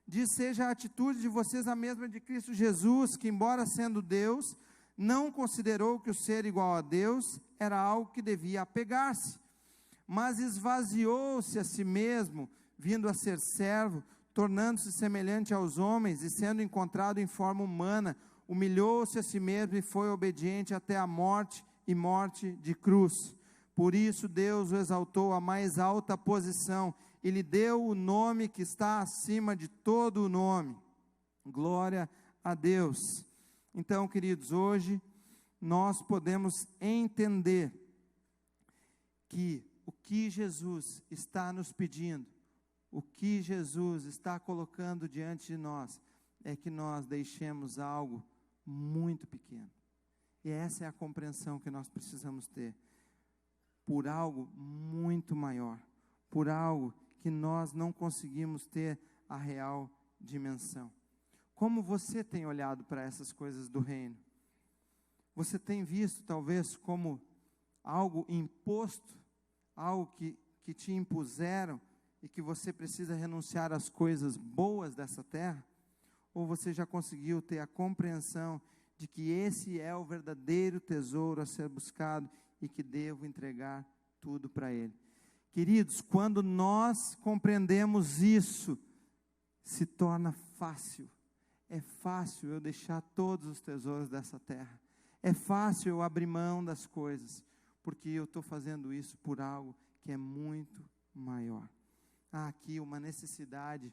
diz: seja a atitude de vocês a mesma de Cristo Jesus, que embora sendo Deus, não considerou que o ser igual a Deus era algo que devia apegar-se, mas esvaziou-se a si mesmo, vindo a ser servo, tornando-se semelhante aos homens, e sendo encontrado em forma humana, humilhou-se a si mesmo e foi obediente até a morte, e morte de cruz. Por isso Deus o exaltou à mais alta posição, e lhe deu o nome que está acima de todo o nome. Glória a Deus. Então, queridos, hoje nós podemos entender que o que Jesus está nos pedindo, o que Jesus está colocando diante de nós, é que nós deixemos algo muito pequeno. E essa é a compreensão que nós precisamos ter, por algo muito maior, por algo que nós não conseguimos ter a real dimensão. Como você tem olhado para essas coisas do reino? Você tem visto talvez como algo imposto, algo que te impuseram e que você precisa renunciar às coisas boas dessa terra? Ou você já conseguiu ter a compreensão de que esse é o verdadeiro tesouro a ser buscado e que devo entregar tudo para Ele? Queridos, quando nós compreendemos isso, se torna fácil. É fácil eu deixar todos os tesouros dessa terra. É fácil eu abrir mão das coisas, porque eu estou fazendo isso por algo que é muito maior. Há aqui uma necessidade,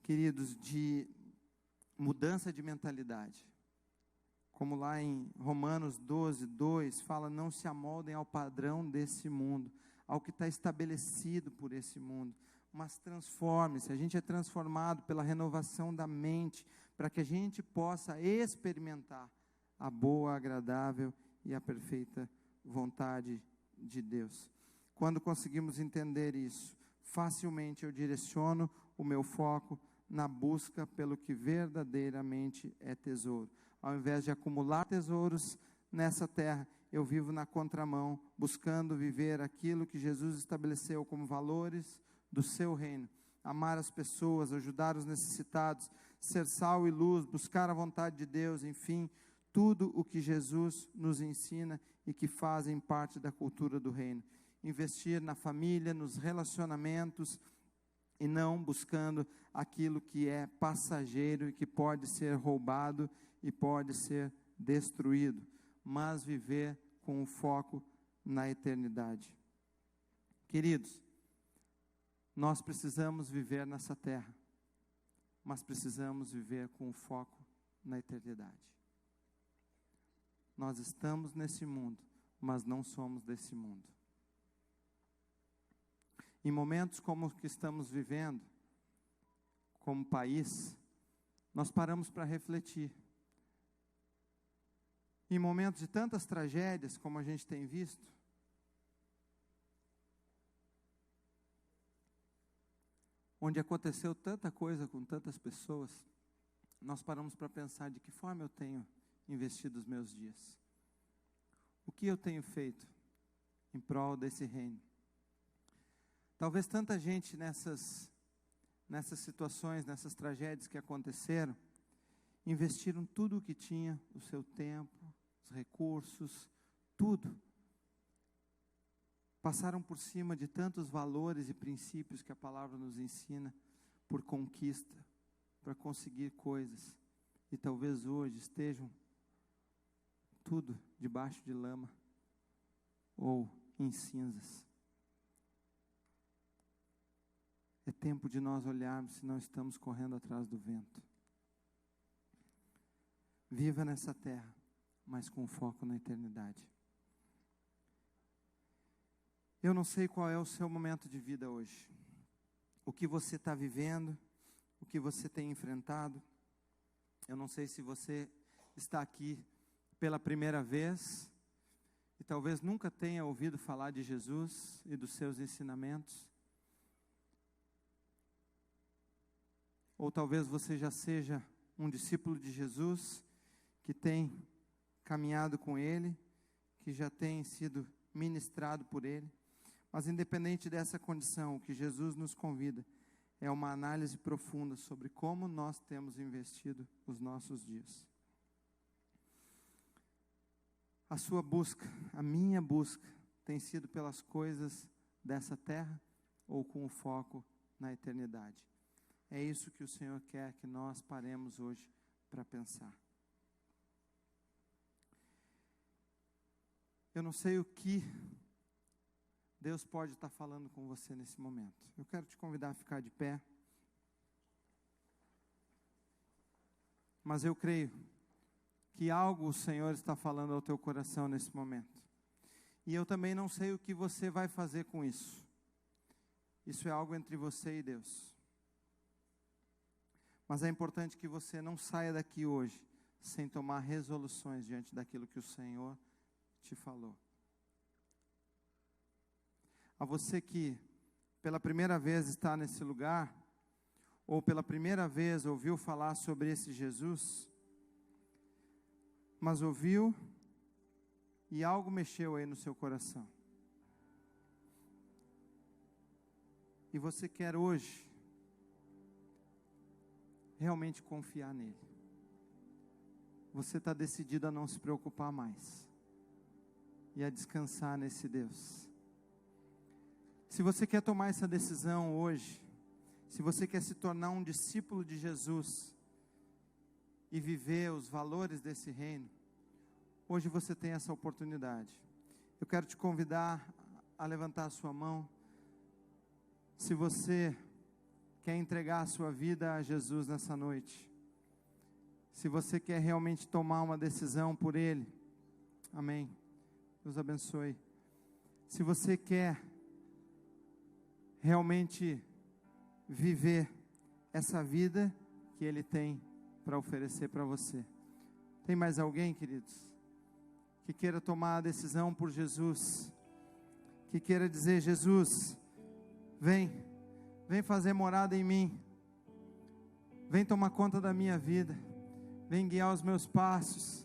queridos, de mudança de mentalidade. Como lá em Romanos 12, 2, fala: não se amoldem ao padrão desse mundo, ao que está estabelecido por esse mundo, mas transforme-se. A gente é transformado pela renovação da mente, para que a gente possa experimentar a boa, agradável e a perfeita vontade de Deus. Quando conseguimos entender isso, facilmente eu direciono o meu foco na busca pelo que verdadeiramente é tesouro. Ao invés de acumular tesouros nessa terra, eu vivo na contramão, buscando viver aquilo que Jesus estabeleceu como valores do seu reino. Amar as pessoas, ajudar os necessitados, ser sal e luz, buscar a vontade de Deus, enfim, tudo o que Jesus nos ensina e que fazem parte da cultura do reino. Investir na família, nos relacionamentos, e não buscando aquilo que é passageiro e que pode ser roubado e pode ser destruído, mas viver com o foco na eternidade. Queridos, nós precisamos viver nessa terra, mas precisamos viver com o foco na eternidade. Nós estamos nesse mundo, mas não somos desse mundo. Em momentos como o que estamos vivendo, como país, nós paramos para refletir. Em momentos de tantas tragédias, como a gente tem visto, onde aconteceu tanta coisa com tantas pessoas, nós paramos para pensar de que forma eu tenho investido os meus dias. O que eu tenho feito em prol desse reino? Talvez tanta gente nessas situações, nessas tragédias que aconteceram, investiram tudo o que tinha, o seu tempo, os recursos, tudo. Passaram por cima de tantos valores e princípios que a palavra nos ensina, por conquista, para conseguir coisas. E talvez hoje estejam tudo debaixo de lama ou em cinzas. É tempo de nós olharmos se não estamos correndo atrás do vento. Viva nessa terra, mas com foco na eternidade. Eu não sei qual é o seu momento de vida hoje. O que você está vivendo, o que você tem enfrentado. Eu não sei se você está aqui pela primeira vez e talvez nunca tenha ouvido falar de Jesus e dos seus ensinamentos. Ou talvez você já seja um discípulo de Jesus, que tem caminhado com Ele, que já tem sido ministrado por Ele. Mas independente dessa condição, o que Jesus nos convida é uma análise profunda sobre como nós temos investido os nossos dias. A sua busca, a minha busca, tem sido pelas coisas dessa terra ou com o foco na eternidade? É isso que o Senhor quer que nós paremos hoje para pensar. Eu não sei o que Deus pode estar falando com você nesse momento. Eu quero te convidar a ficar de pé. Mas eu creio que algo o Senhor está falando ao teu coração nesse momento. E eu também não sei o que você vai fazer com isso. Isso é algo entre você e Deus. Mas é importante que você não saia daqui hoje sem tomar resoluções diante daquilo que o Senhor te falou. A você que pela primeira vez está nesse lugar, ou pela primeira vez ouviu falar sobre esse Jesus, mas ouviu e algo mexeu aí no seu coração. E você quer hoje realmente confiar nele. Você está decidido a não se preocupar mais e a descansar nesse Deus. Se você quer tomar essa decisão hoje, se você quer se tornar um discípulo de Jesus e viver os valores desse reino, hoje você tem essa oportunidade. Eu quero te convidar a levantar a sua mão. Se você quer entregar a sua vida a Jesus nessa noite, se você quer realmente tomar uma decisão por Ele, amém, Deus abençoe. Se você quer realmente viver essa vida que Ele tem para oferecer para você. Tem mais alguém, queridos, que queira tomar a decisão por Jesus, que queira dizer: Jesus, vem fazer morada em mim, vem tomar conta da minha vida, vem guiar os meus passos,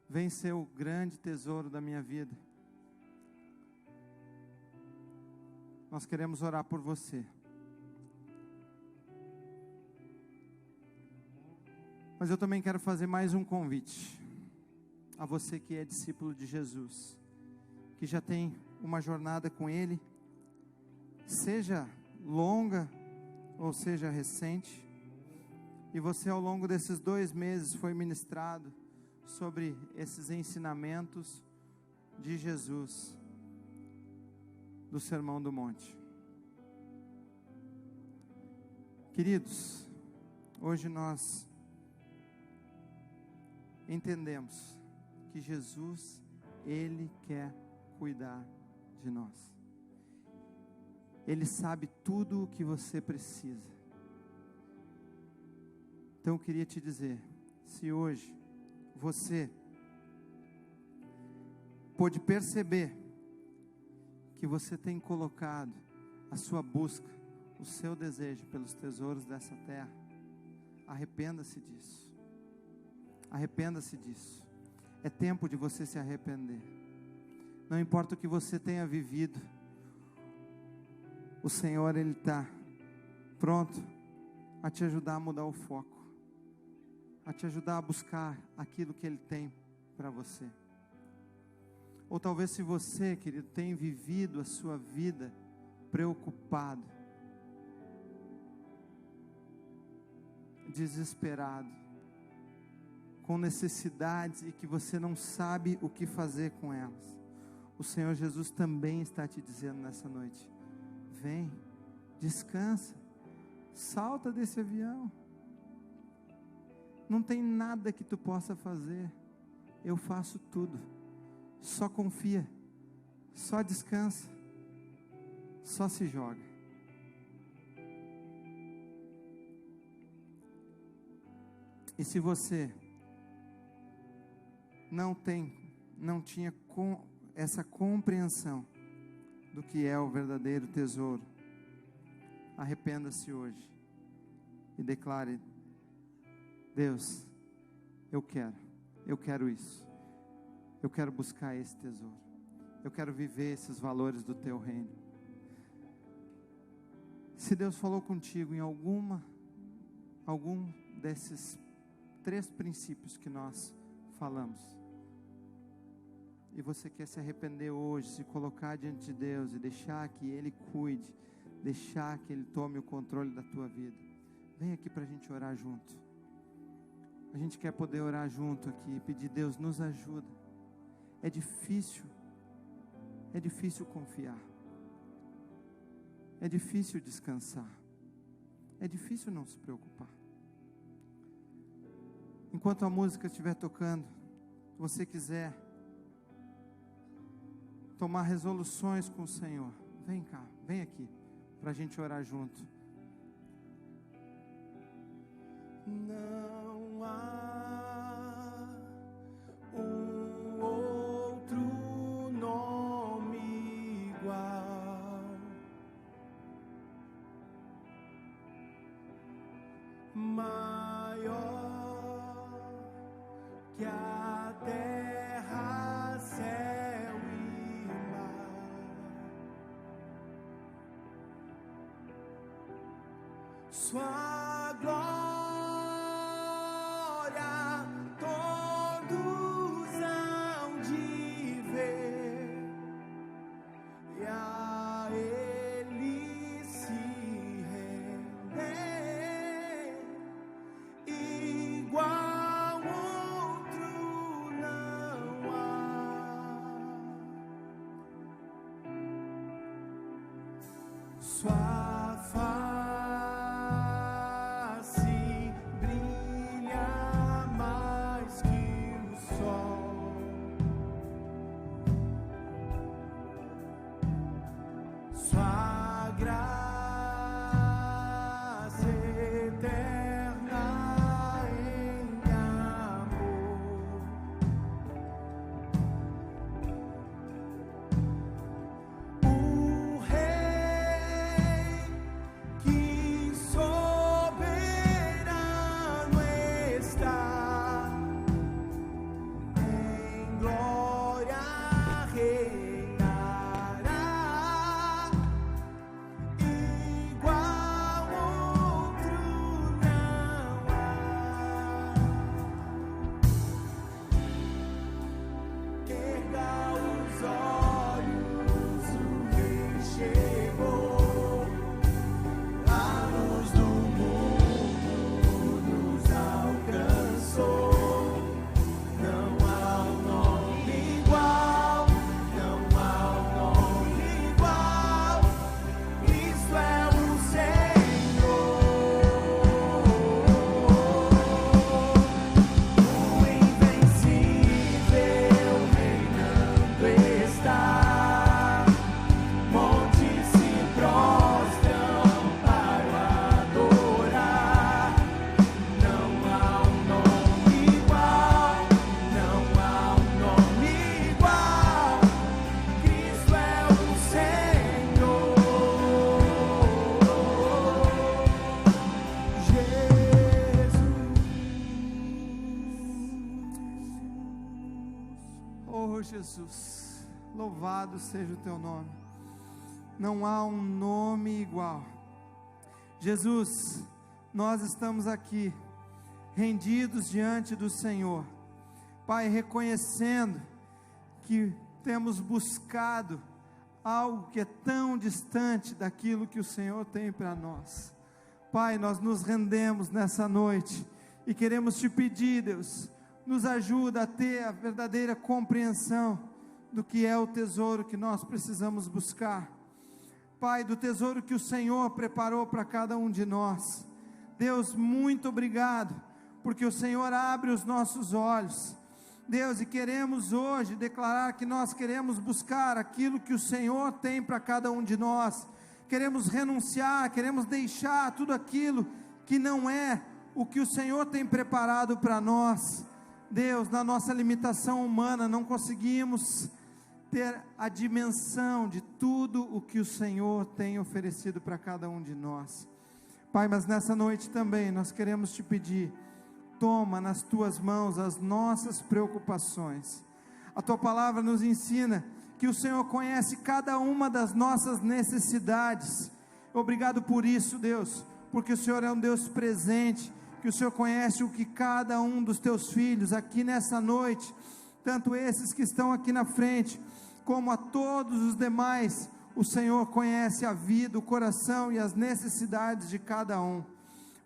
vem ser o grande tesouro da minha vida. Nós queremos orar por você. Mas eu também quero fazer mais um convite a você que é discípulo de Jesus, que já tem uma jornada com Ele, seja longa ou seja recente, e você ao longo desses 2 meses foi ministrado sobre esses ensinamentos de Jesus, do Sermão do Monte. Queridos, hoje nós entendemos que Jesus, Ele quer cuidar de nós. Ele sabe tudo o que você precisa. Então eu queria te dizer, se hoje você pôde perceber que você tem colocado a sua busca, o seu desejo pelos tesouros dessa terra, arrependa-se disso. Arrependa-se disso. É tempo de você se arrepender. Não importa o que você tenha vivido, o Senhor, Ele está pronto a te ajudar a mudar o foco, a te ajudar a buscar aquilo que Ele tem para você. Ou talvez, se você, querido, tem vivido a sua vida preocupado, desesperado, com necessidades e que você não sabe o que fazer com elas, o Senhor Jesus também está te dizendo nessa noite: vem, descansa, salta desse avião. Não tem nada que tu possa fazer, eu faço tudo. Só confia, só descansa, só se joga. E se você não tinha essa compreensão do que é o verdadeiro tesouro, arrependa-se hoje e declare: Deus, eu quero isso, eu quero buscar esse tesouro, eu quero viver esses valores do teu reino. Se Deus falou contigo em algum desses 3 princípios que nós falamos, e você quer se arrepender hoje, se colocar diante de Deus e deixar que Ele cuide, deixar que Ele tome o controle da tua vida, vem aqui para a gente orar junto. A gente quer poder orar junto aqui e pedir: Deus, nos ajuda. É difícil confiar, é difícil descansar, é difícil não se preocupar. Enquanto a música estiver tocando, se você quiser tomar resoluções com o Senhor, vem cá, vem aqui, para a gente orar junto. Não há outro nome igual, maior que a terra, céu e mar. Sua glória todos hão de ver, e a Ele se render. Igual outro não há. Sua face brilha mais que o sol. Sua graça eterna em amor. O Rei Jesus, louvado seja o teu nome. Não há um nome igual. Jesus, nós estamos aqui, rendidos diante do Senhor, Pai, reconhecendo que temos buscado algo que é tão distante daquilo que o Senhor tem para nós. Pai, nós nos rendemos nessa noite e queremos te pedir, Deus, nos ajuda a ter a verdadeira compreensão do que é o tesouro que nós precisamos buscar. Pai, do tesouro que o Senhor preparou para cada um de nós. Deus, muito obrigado, porque o Senhor abre os nossos olhos, Deus, e queremos hoje declarar que nós queremos buscar aquilo que o Senhor tem para cada um de nós. Queremos renunciar, queremos deixar tudo aquilo que não é o que o Senhor tem preparado para nós. Deus, na nossa limitação humana, não conseguimos ter a dimensão de tudo o que o Senhor tem oferecido para cada um de nós. Pai, mas nessa noite também nós queremos te pedir, toma nas tuas mãos as nossas preocupações. A tua palavra nos ensina que o Senhor conhece cada uma das nossas necessidades. Obrigado por isso, Deus, porque o Senhor é um Deus presente, que o Senhor conhece o que cada um dos teus filhos aqui nessa noite, tanto esses que estão aqui na frente, como a todos os demais, o Senhor conhece a vida, o coração e as necessidades de cada um.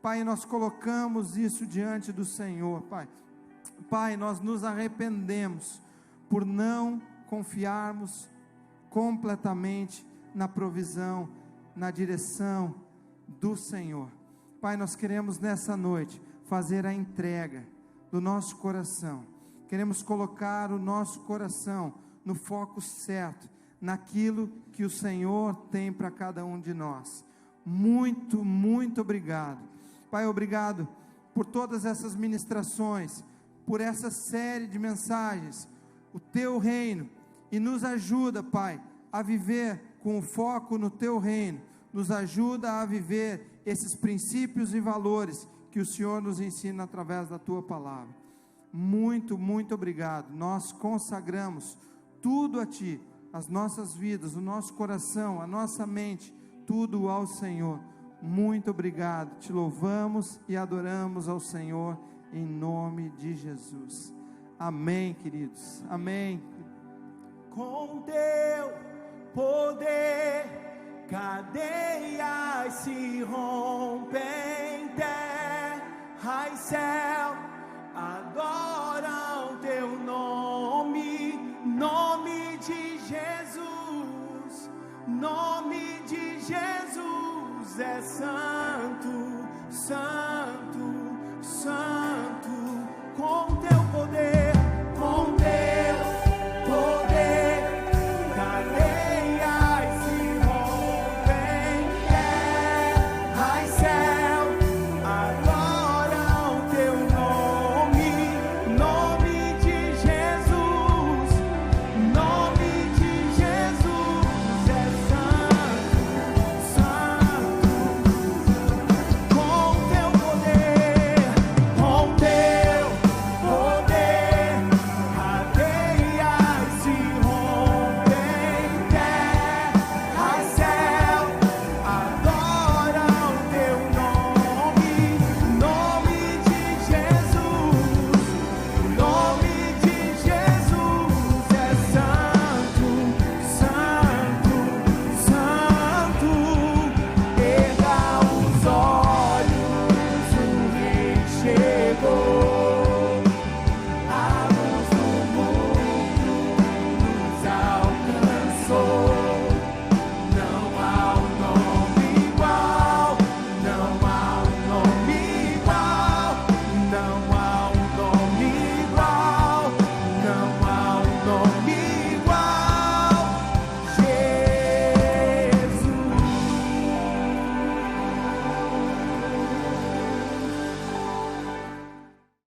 Pai, nós colocamos isso diante do Senhor, Pai. Pai, nós nos arrependemos por não confiarmos completamente na provisão, na direção do Senhor. Pai, nós queremos nessa noite fazer a entrega do nosso coração. Queremos colocar o nosso coração no foco certo, naquilo que o Senhor tem para cada um de nós. Muito, muito obrigado. Pai, obrigado por todas essas ministrações, por essa série de mensagens, o teu reino, e nos ajuda, Pai, a viver com o foco no teu reino, nos ajuda a viver esses princípios e valores que o Senhor nos ensina através da tua palavra. Muito, muito obrigado. Nós consagramos tudo a ti, as nossas vidas, o nosso coração, a nossa mente, tudo ao Senhor. Muito obrigado, te louvamos e adoramos ao Senhor, em nome de Jesus. Amém, queridos, amém. Com teu poder, cadeias se rompem, terra e céu adoram teu nome, nome de Jesus, nome de Jesus é santo, santo.